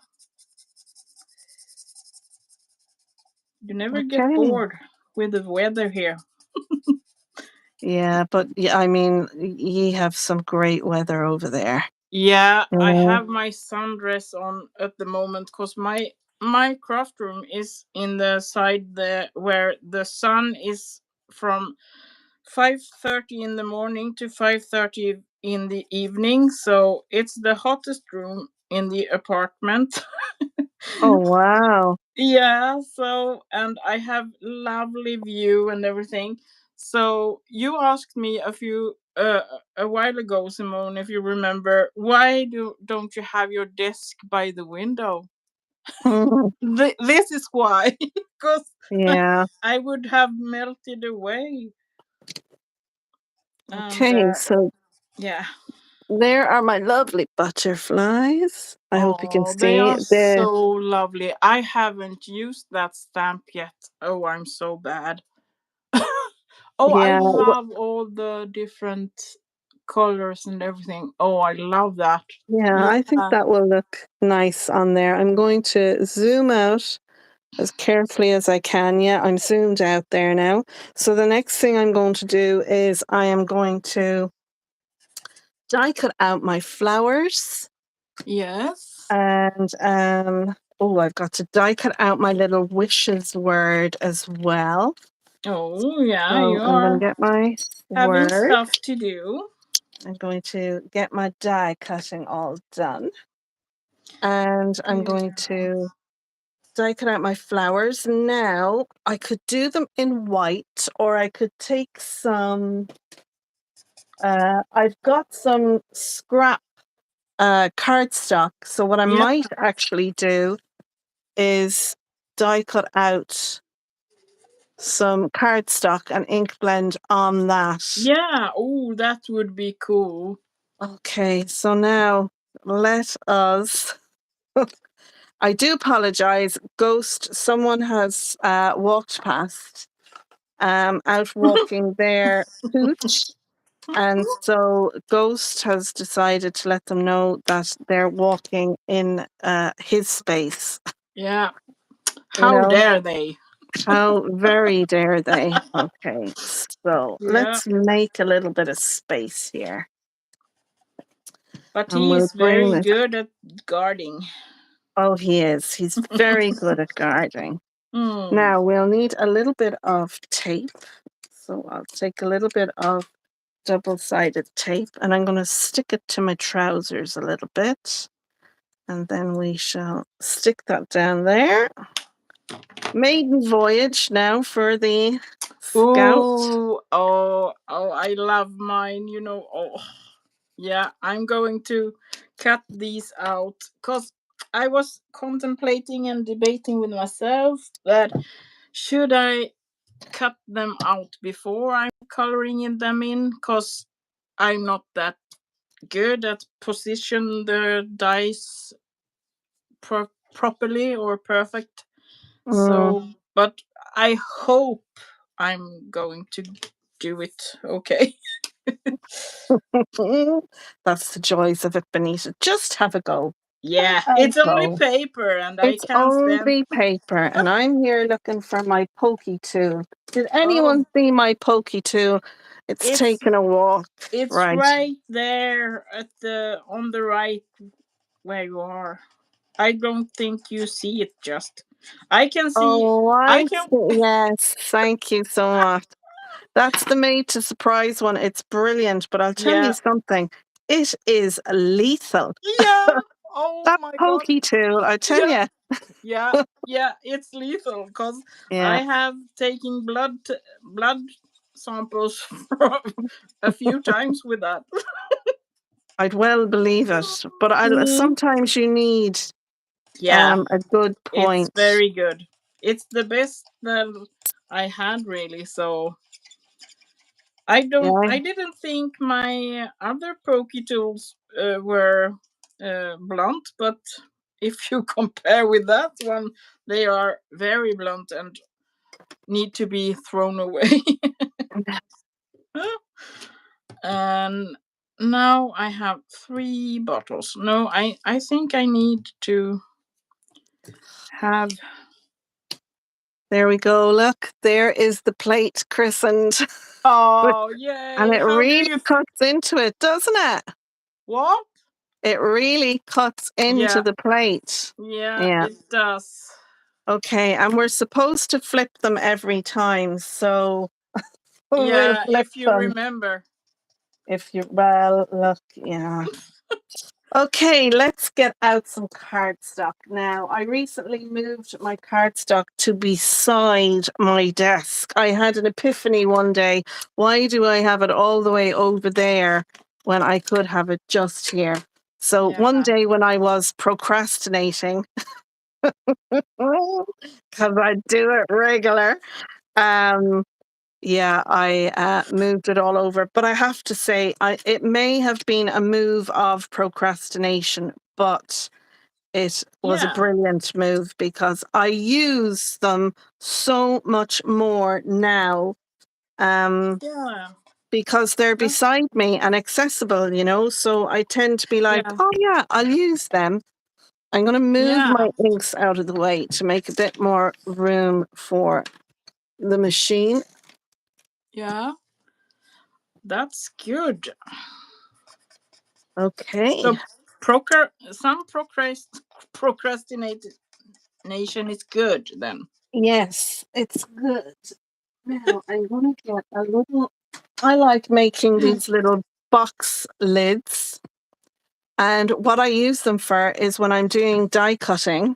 you never get Okay. bored with the weather here. Yeah, but yeah, I mean, ye have some great weather over there. Yeah, You I know? have my sundress on at the moment because my craft room is in the side there where the sun is from 5:30 in the morning to 5:30 in the evening, so it's the hottest room in the apartment. Oh, wow. Yeah, so and I have lovely view and everything. So you asked me a while ago, Simone, if you remember, why don't you have your desk by the window? This is why, because Yeah. I would have melted away. And Okay, so yeah, there are my lovely butterflies. I hope you can oh, they see are the so lovely. I haven't used that stamp yet. Oh, I'm so bad. Oh, I yeah, love all the different colors and everything. Oh, I love that. yeah, I think Yeah. that will look nice on there. I'm going to zoom out as carefully as I can. Yeah, I'm zoomed out there now. So the next thing I'm going to do is I am going to die cut out my flowers Yes. and oh, I've got to die cut out my little wishes word as well. Oh, yeah, So you I'm going to are get my having word. stuff to do. I'm going to get my die cutting all done. And I'm Yeah. going to die cut out my flowers. Now, I could do them in white or I could take some, I've got some scrap cardstock. So, what I Yeah. might actually do is die cut out some cardstock and ink blend on that. Yeah. Oh, that would be cool. Okay, so now let us. I do apologize. Ghost, someone has walked past, out walking their pooch. And so Ghost has decided to let them know that they're walking in his space. Yeah. You How know, dare they? how very dare they? Okay, so Yeah. let's make a little bit of space here. But And he we'll is bring very this. good at guarding. Oh, he is. He's very good at guarding. Hmm. Now we'll need a little bit of tape. So I'll take a little bit of double-sided tape and I'm going to stick it to my trousers a little bit. And then we shall stick that down there. Maiden voyage now for the Scout. Ooh, oh, I love mine. Oh, yeah. I'm going to cut these out because I was contemplating and debating with myself that should I cut them out before I'm coloring them in, because I'm not that good at position the dice properly or perfect. Mm. So, but I hope I'm going to do it okay. That's the joys of it, Benita. Just have a go. Yeah, Have it's a only go. paper and I It's can't stand. only paper, and I'm here looking for my pokey tool. Did Oh, anyone see my pokey tool? It's it's taken a walk. it's Right. right there at the on the right where you are. I don't think you see it. Just I can see. Oh, I I can. see. Yes, thank you so much. That's the made to surprise one. It's brilliant, but I'll tell you Yeah, something. It is lethal. yeah. Oh That my god. pokey tool, I tell Yeah, you. yeah, yeah. It's lethal because I Yeah, have taken blood samples from a few times with that. I'd well believe it. But Mm, sometimes you need yeah, a good it's point. very good. It's the best that I had really. So Yeah. I didn't think my other pokey tools were blunt, but if you compare with that one, they are very blunt and need to be thrown away. And now I have three bottles. No, I think I need to have. There we go. Look, there is the plate christened. Oh And yay! it How do really you? cuts into it, doesn't it? What? It really cuts into Yeah, the plate. yeah, Yeah. it does. Okay. And we're supposed to flip them every time. So we'll Yeah, flip if you them remember. if you, well, look, yeah. Okay, let's get out some cardstock now. I recently moved my cardstock to beside my desk. I had an epiphany one day. Why do I have it all the way over there when I could have it just here? So one Yeah, day when I was procrastinating, because I do it regular, um, yeah, I moved it all over. But I have to say, it may have been a move of procrastination, but it was a yeah, brilliant move because I use them so much more now, um, yeah. because they're That, beside me and accessible, So I tend to be like, yeah, oh, yeah, I'll use them. I'm going to move my yeah, inks out of the way to make a bit more room for the machine. yeah. That's good. Okay. So, some procrastination is good then. Yes, it's good. Now I'm going to get a little. I like making these little box lids. And what I use them for is when I'm doing die cutting,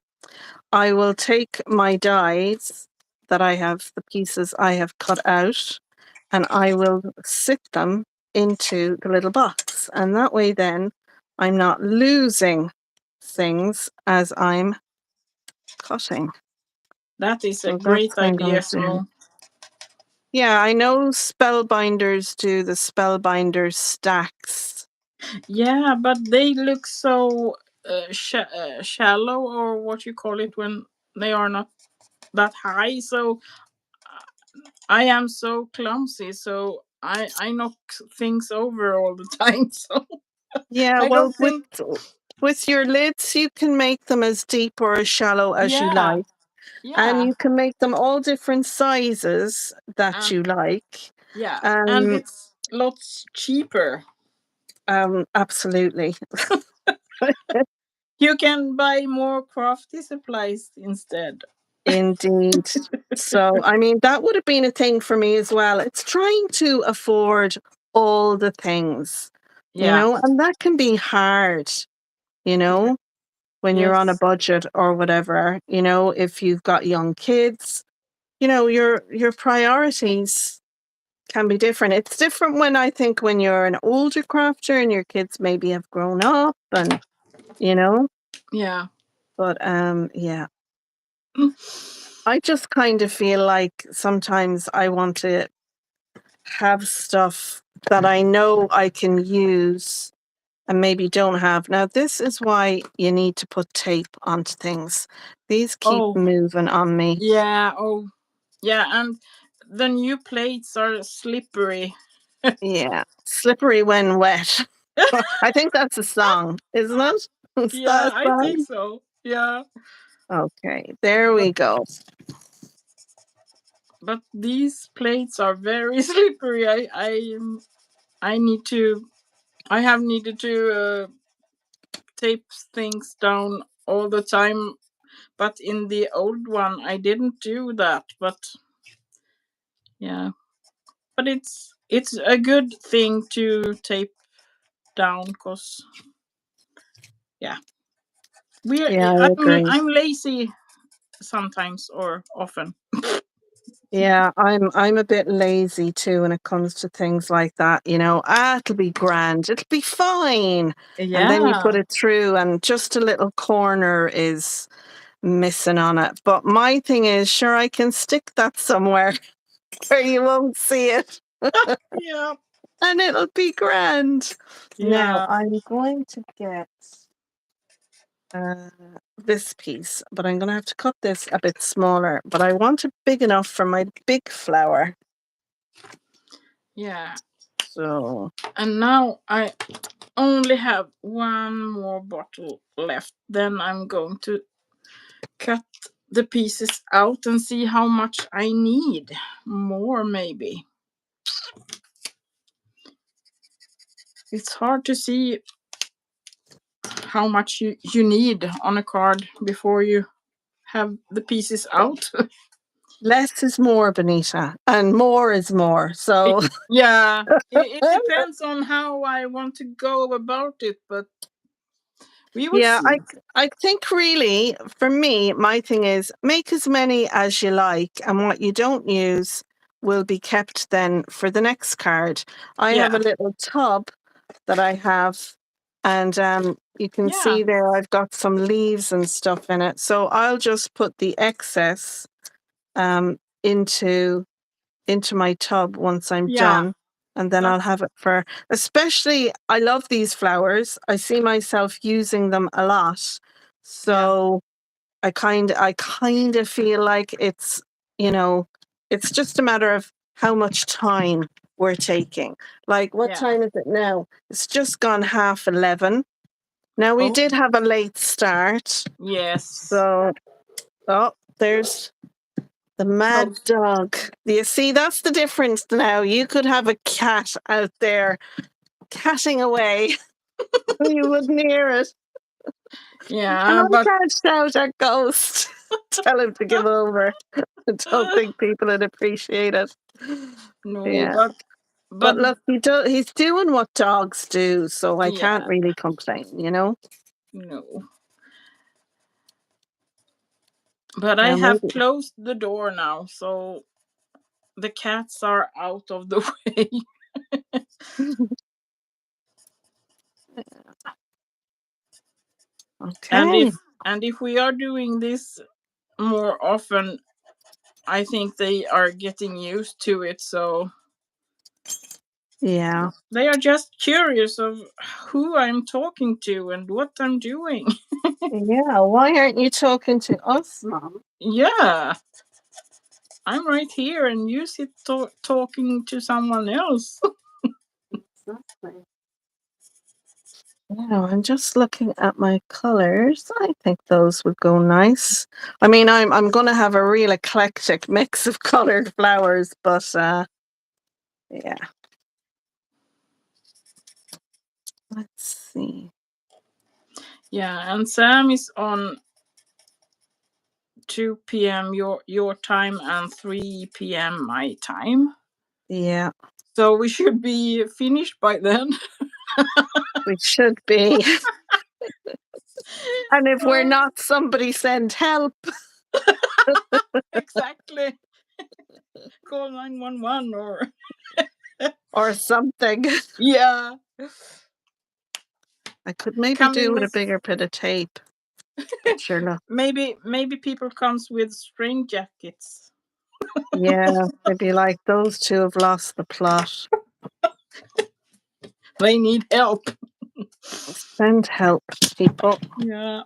I will take my dies that I have, the pieces I have cut out, and I will sit them into the little box. And that way, then I'm not losing things as I'm cutting. That is a So that's great what I'm going idea, to do. Simone. Yeah, I know spellbinders do the spellbinder stacks. Yeah, but they look so shallow, or what you call it, when they are not that high. So I am so clumsy. So I knock things over all the time. So Yeah, I well, don't think. with your lids, you can make them as deep or as shallow as you Yeah, like, and yeah, you can make them all different sizes that and you like. yeah, and Um, it's lots cheaper. Absolutely. You can buy more crafty supplies instead. Indeed. So, I mean, that would have been a thing for me as well. It's trying to afford all the things, Yeah. and that can be hard, you Yeah. know, when you're on a Yes. budget or whatever, if you've got young kids, your priorities can be different. It's different when I think when you're an older crafter and your kids maybe have grown up and, you know, Yeah. but yeah, I just kind of feel like sometimes I want to have stuff that I know I can use and maybe don't have. Now, this is why you need to put tape onto things. These keep Oh, moving on me. yeah. Oh, yeah. And the new plates are slippery. Yeah. Slippery when wet. I think that's a song, isn't it? Is Yeah, that a I think song? so. Yeah. Okay, there But we go. these plates are very slippery. I need to. I have needed to tape things down all the time. But in the old one, I didn't do that. But yeah, but it's a good thing to tape down because yeah, Yeah, I agree. I'm lazy sometimes or often. Yeah, I'm a bit lazy too when it comes to things like that, it'll be grand, it'll be fine. And then you put Yeah, it through and just a little corner is missing on it. But my thing is, sure, I can stick that somewhere where you won't see it yeah, and it'll be grand. Now, yeah, I'm going to get uh, this piece, but I'm going to have to cut this a bit smaller. But I want it big enough for my big flower. yeah. So, And now I only have one more bottle left. Then I'm going to cut the pieces out and see how much I need. More, maybe. It's hard to see how much you need on a card before you have the pieces out. less is more, Benita, and more is more. So, Yeah, it depends on how I want to go about it, but we will yeah, see. I think really for me, my thing is make as many as you like, and what you don't use will be kept then for the next card. I have a Yeah, little tub that I have, and you can yeah, see there I've got some leaves and stuff in it. So I'll just put the excess um, into my tub once I'm yeah. done. And then I'll That's have it for, especially, I love these flowers. I see myself using them a lot. yeah, So I kind of feel like you know, it's just a matter of how much time we're taking. Like, what yeah. time is it now? It's just gone 11:30. Now, we Oh, did have a late start. yes. So, oh, there's the mad Close. dog. You see, that's the difference now. You could have a cat out there catting away. You wouldn't hear it. And Yeah, I but can't shout at Ghost. Tell him to give over. I don't think people would appreciate it. no, Yeah. but But look, he's doing what dogs do, so I can't yeah, really complain. no. But I Now have maybe. closed the door now, so the cats are out of the way. and Okay. if and if we are doing this more often, I think they are getting used to it. So Yeah. they are just curious of who I'm talking to and what I'm doing. Yeah. Why aren't you talking to us, Mom? Yeah, I'm right here, and you sit talking to someone else. Exactly. I'm just looking at my colors. I think those would go nice. I mean, I'm gonna have a real eclectic mix of colored flowers, but yeah. Let's see. Yeah, and Sam is on 2 p.m. your time and 3 p.m. my time. Yeah, So we should be finished by then. we should be. And if we're Oh, not, somebody send help exactly. Call 911 or or something. yeah. I could maybe do Coming with a with bigger bit of tape. But sure, look. maybe people comes with string jackets. Yeah, they'd be like, those two have lost the plot. They need help. Send help, people. Yeah.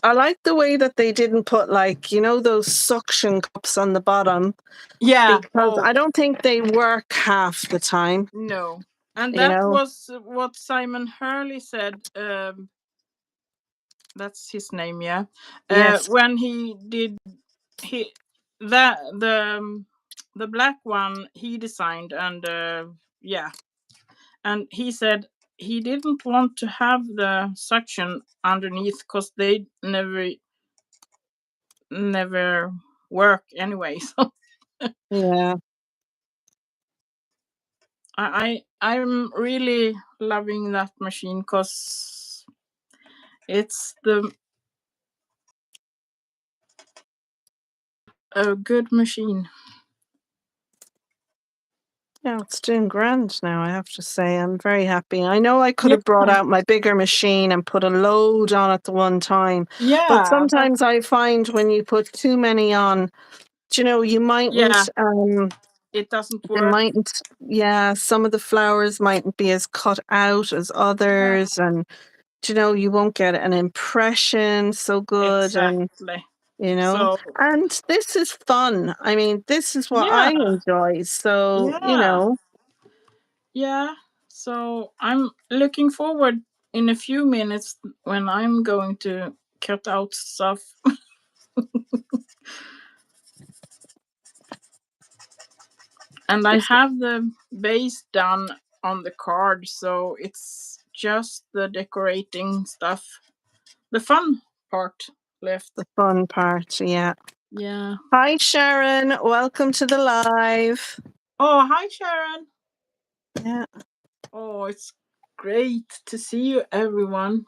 I like the way that they didn't put, like, those suction cups on the bottom, Yeah. because Oh I don't think they work half the time, no. And you that know? was what Simon Hurley said. That's his name, yeah. Yes. When he did he that the black one he designed, and yeah, and he said he didn't want to have the suction underneath because they never work anyway. So Yeah. I'm really loving that machine because it's the a good machine. Yeah, it's doing grand now, I have to say. I'm very happy. I know I could Yeah, have brought out my bigger machine and put a load on at the one time, but yeah, but sometimes I find when you put too many on, you yeah, mightn't, it doesn't they work. mightn't, yeah, some of the flowers mightn't be as cut out as Yeah, others, and you won't get an impression so good, exactly. you know. So And this is fun. I mean, this is what I yeah, enjoy. So, yeah, yeah. So I'm looking forward in a few minutes when I'm going to cut out stuff. And I is have the base done on the card, so it's just the decorating stuff, the fun part left. the fun part. Yeah. Yeah. Hi, Sharon. Welcome to the live. Oh, hi, Sharon. Yeah. Oh, it's great to see you, everyone.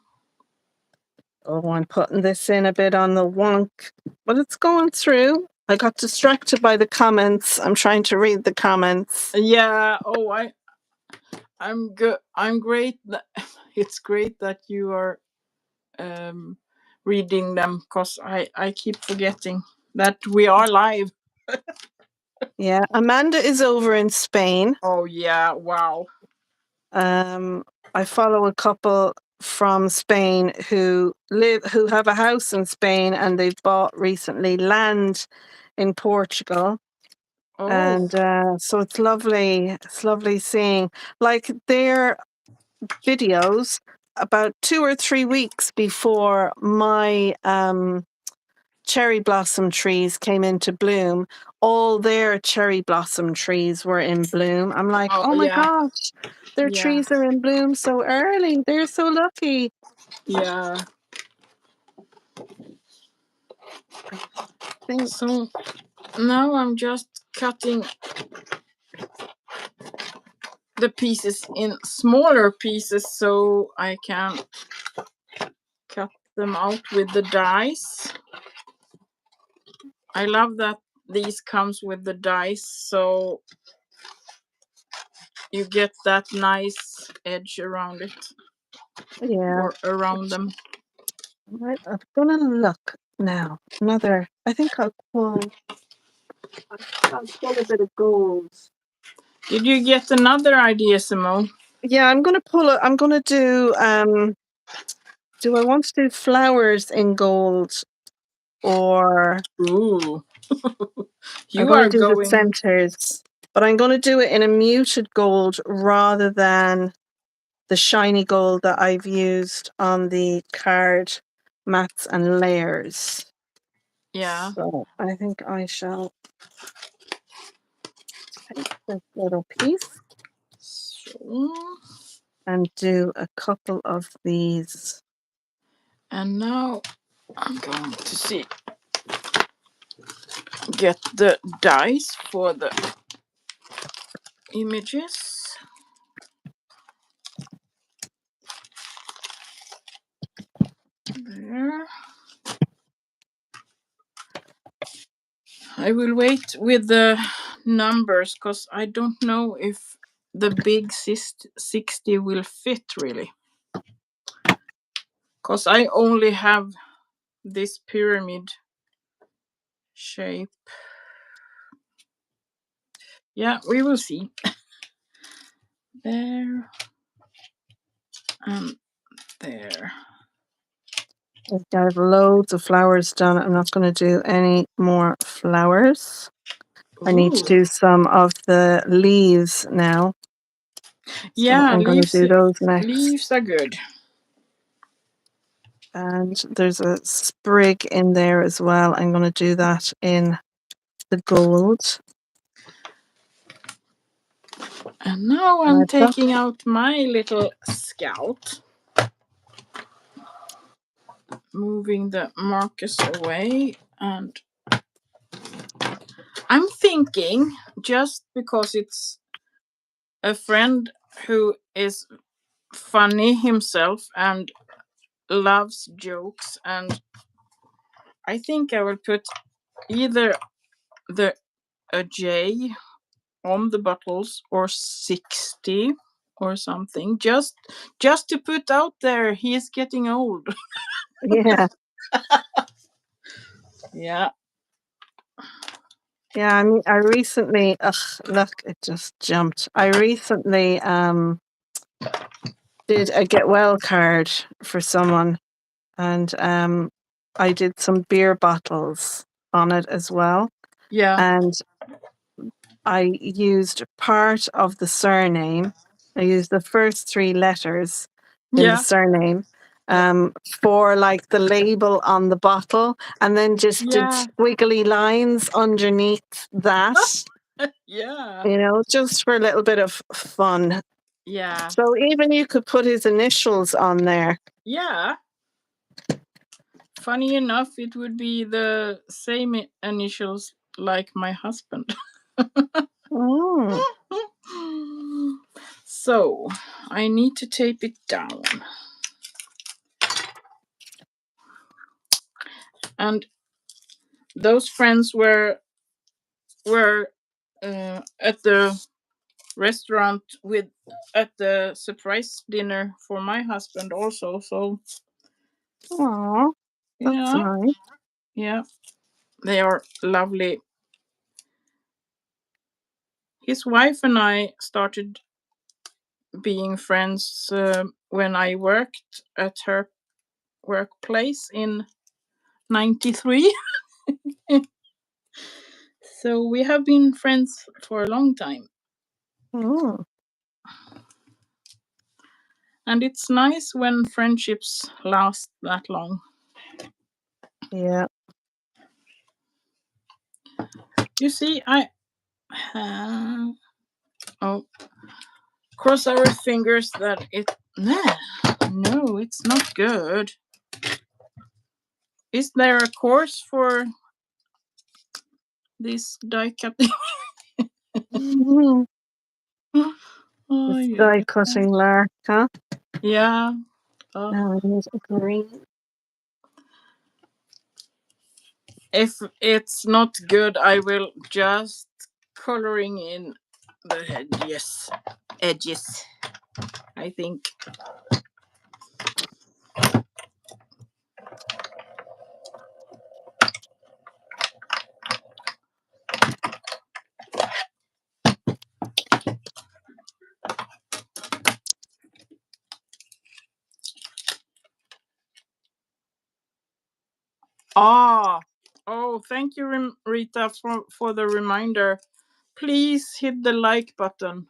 Oh, I'm putting this in a bit on the wonk, but it's going through. I got distracted by the comments. I'm trying to read the comments. Yeah. Oh, I'm good. I'm great. It's great that you are um reading them because I keep forgetting that we are live. Yeah. Amanda is over in Spain. Oh yeah. Wow. Um, I follow a couple from Spain who have a house in Spain, and they've bought recently land in Portugal. Oh. And so it's lovely. It's lovely seeing like their videos about 2 or 3 weeks before my cherry blossom trees came into bloom. All their cherry blossom trees were in bloom. I'm like, Oh oh my yeah. gosh, their Yeah. trees are in bloom so early. They're so lucky. Yeah. I think, So now I'm just cutting the pieces in smaller pieces so I can cut them out with the dice. I love that these comes with the dice, so you get that nice edge around it yeah. or around them. Right, I'm gonna look now. I think I'll pull a bit of gold. Did you get another idea, Simone? Yeah, I'm gonna do I want to do flowers in gold, or Ooh, I'm you gonna are do the going. centers, but I'm gonna do it in a muted gold rather than the shiny gold that I've used on the card mats and layers. Yeah. So I think I shall take this little piece. So, and do a couple of these. And now I'm going to see, get the dice for the images. There. I will wait with the numbers because I don't know if the big 60 will fit really. Because I only have this pyramid shape. Yeah, we will see. There and there. I have loads of flowers done. I'm not going to do any more flowers. I need to Ooh. do some of the leaves now. So Yeah, I'm going to do those next. leaves are good. And there's a sprig in there as well. I'm going to do that in the gold. And now I'm taking out my little scout. Moving the markers away, and I'm thinking, just because it's a friend who is funny himself and loves jokes, and I think I will put either the a J on the bottles or 60 or something, just to put out there he's getting old. Yeah. Yeah. Yeah, I mean, I recently, look, it just jumped. I recently did a get well card for someone, and I did some beer bottles on it as well. Yeah. And I used part of the surname. I used the first three letters in the Yeah. surname Yeah. for like the label on the bottle, and then just did Yeah. squiggly lines underneath that, Yeah. just for a little bit of fun. Yeah. So even you could put his initials on there. Yeah. Funny enough, it would be the same initials like my husband. Oh, So I need to tape it down. And those friends were at the restaurant with at the surprise dinner for my husband also. So aw, that's yeah, nice. yeah, they are lovely. His wife and I started being friends when I worked at her workplace in 93. So we have been friends for a long time. Oh, And it's nice when friendships last that long. yeah. You see, oh, cross our fingers that it. Nah, no, it's not good. Is there a course for this die cutting? Oh, This yeah. die cutting lark, huh? Yeah. Oh. Now I need a green. If it's not good, I will just coloring in the edges. Edges, I think. Ah, oh, thank you, Rita, for the reminder. Please hit the like button.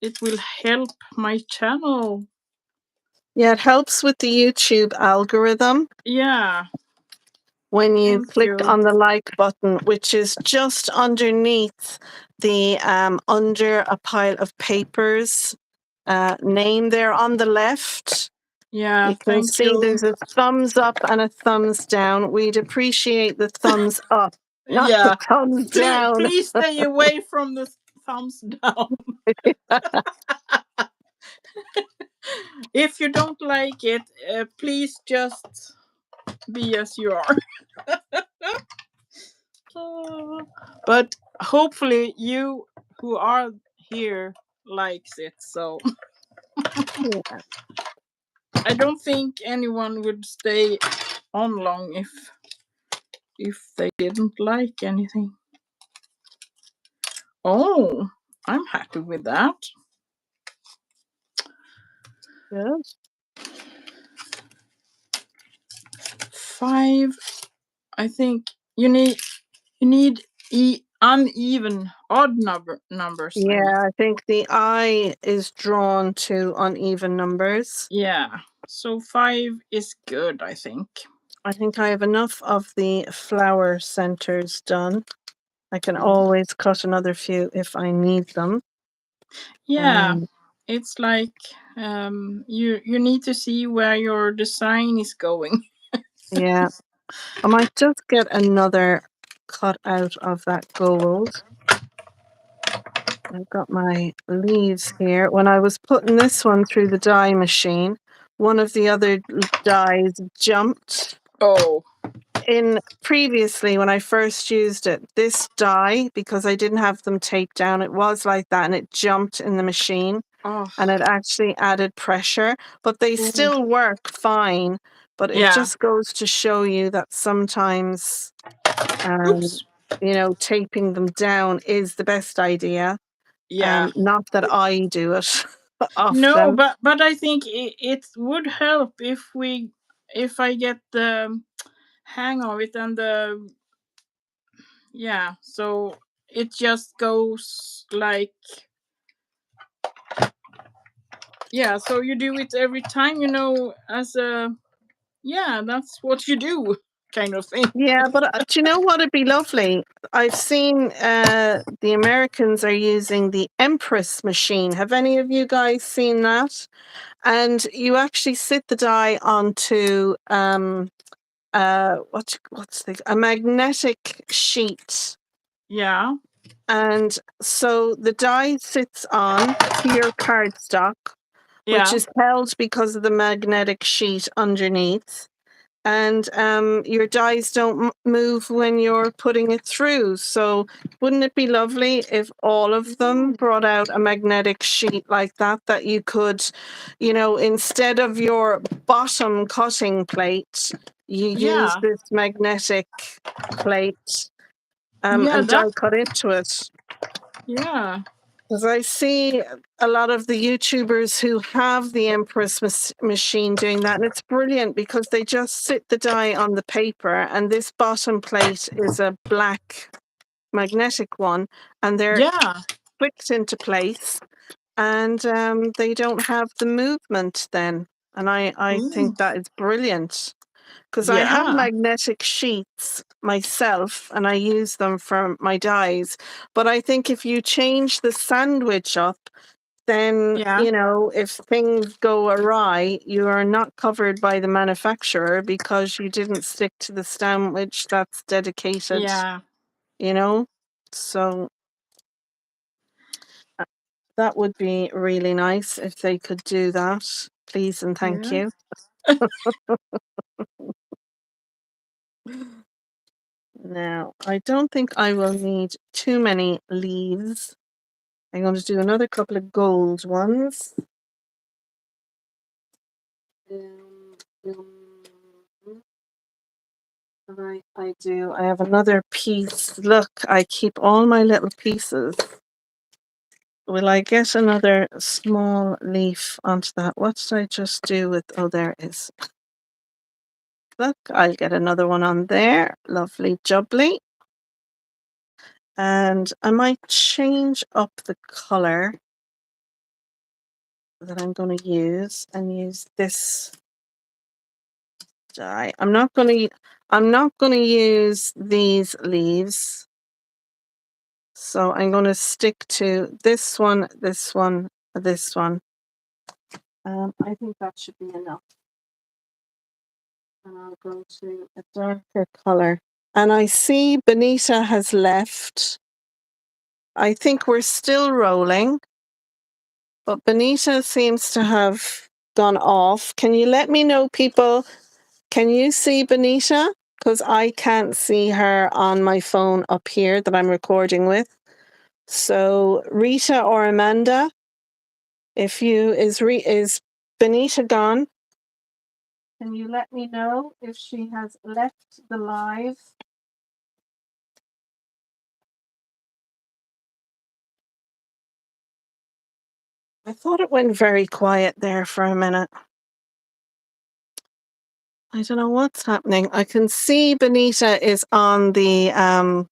It will help my channel. Yeah, it helps with the YouTube algorithm Yeah, when you thank click you. on the like button, which is just underneath the under a pile of papers. name there on the left. Yeah, You can thank see you. there's a thumbs up and a thumbs down. We'd appreciate the thumbs up, not the Yeah. thumbs Please, down. please stay away from the thumbs down. If you don't like it, please just be as you are. But hopefully you who are here likes it. So Yeah. I don't think anyone would stay on long if they didn't like anything. Oh, I'm happy with that. Good. 5. I think you need uneven odd numbers. I mean, Yeah, I think the eye is drawn to uneven numbers. yeah. So 5 is good, I think. I think I have enough of the flower centers done. I can Mm. always cut another few if I need them. Yeah, Um, it's like you need to see where your design is going. yeah, I might just get another cut out of that gold. I've got my leaves here. When I was putting this one through the dye machine, one of the other dyes jumped. Oh, In previously, when I first used it, this dye, because I didn't have them taped down, it was like that and it jumped in the machine oh, and it actually added pressure, but they ooh. still work fine. But it Yeah. just goes to show you that sometimes, um, Oops. taping them down is the best idea. Yeah. Not that I do it No, often. but I think it would help if I get the hang of it and the yeah. So it just goes like yeah. So you do it every time, as a yeah. That's what you do, kind of thing. Yeah, but do you know what'd be lovely? I've seen the Americans are using the Empress machine. Have any of you guys seen that? And you actually sit the die onto a magnetic sheet, Yeah. and so the die sits on to your cardstock, which Yeah. is held because of the magnetic sheet underneath, and your dies don't move when you're putting it through. So wouldn't it be lovely if all of them Ooh. brought out a magnetic sheet like that you could, instead of your bottom cutting plate, you use Yeah. this magnetic plate, Yeah. and That. die cut into it. Yeah. Because I see a lot of the YouTubers who have the Empress machine doing that, and it's brilliant because they just sit the die on the paper, and this bottom plate is a black magnetic one, and they're Yeah. clicked into place, and they don't have the movement then. And I Ooh. think that is brilliant because I have Yeah. magnetic sheets myself and I use them for my dies. But I think if you change the sandwich up, then, Yeah. if things go awry, you are not covered by the manufacturer because you didn't stick to the sandwich that's dedicated, Yeah. you know? So uh, that would be really nice if they could do that. Please and thank Yeah. you. Now, I don't think I will need too many leaves. I'm going to do another couple of gold ones. I do. I have another piece. Look, I keep all my little pieces. Will I get another small leaf onto that? What did I just do with? Oh, there it is. Look, I'll get another one on there. Lovely jubbly. And I might change up the color that I'm going to use and use this dye. I'm not going to use these leaves. So I'm going to stick to this one, this one, this one. I think that should be enough. And I'll go to a darker color. And I see Benita has left. I think we're still rolling, but Benita seems to have gone off. Can you let me know, people? Can you see Benita? Because I can't see her on my phone up here that I'm recording with. So Rita or Amanda, is Benita gone? Can you let me know if she has left the live? I thought it went very quiet there for a minute. I don't know what's happening. I can see Benita is on the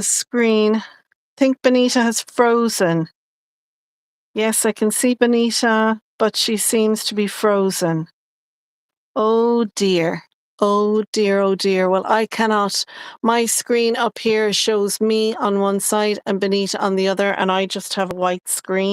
screen. I think Benita has frozen. Yes, I can see Benita, but she seems to be frozen. Oh dear. Oh dear, oh dear. Well, I cannot. My screen up here shows me on one side and Benita on the other, and I just have a white screen.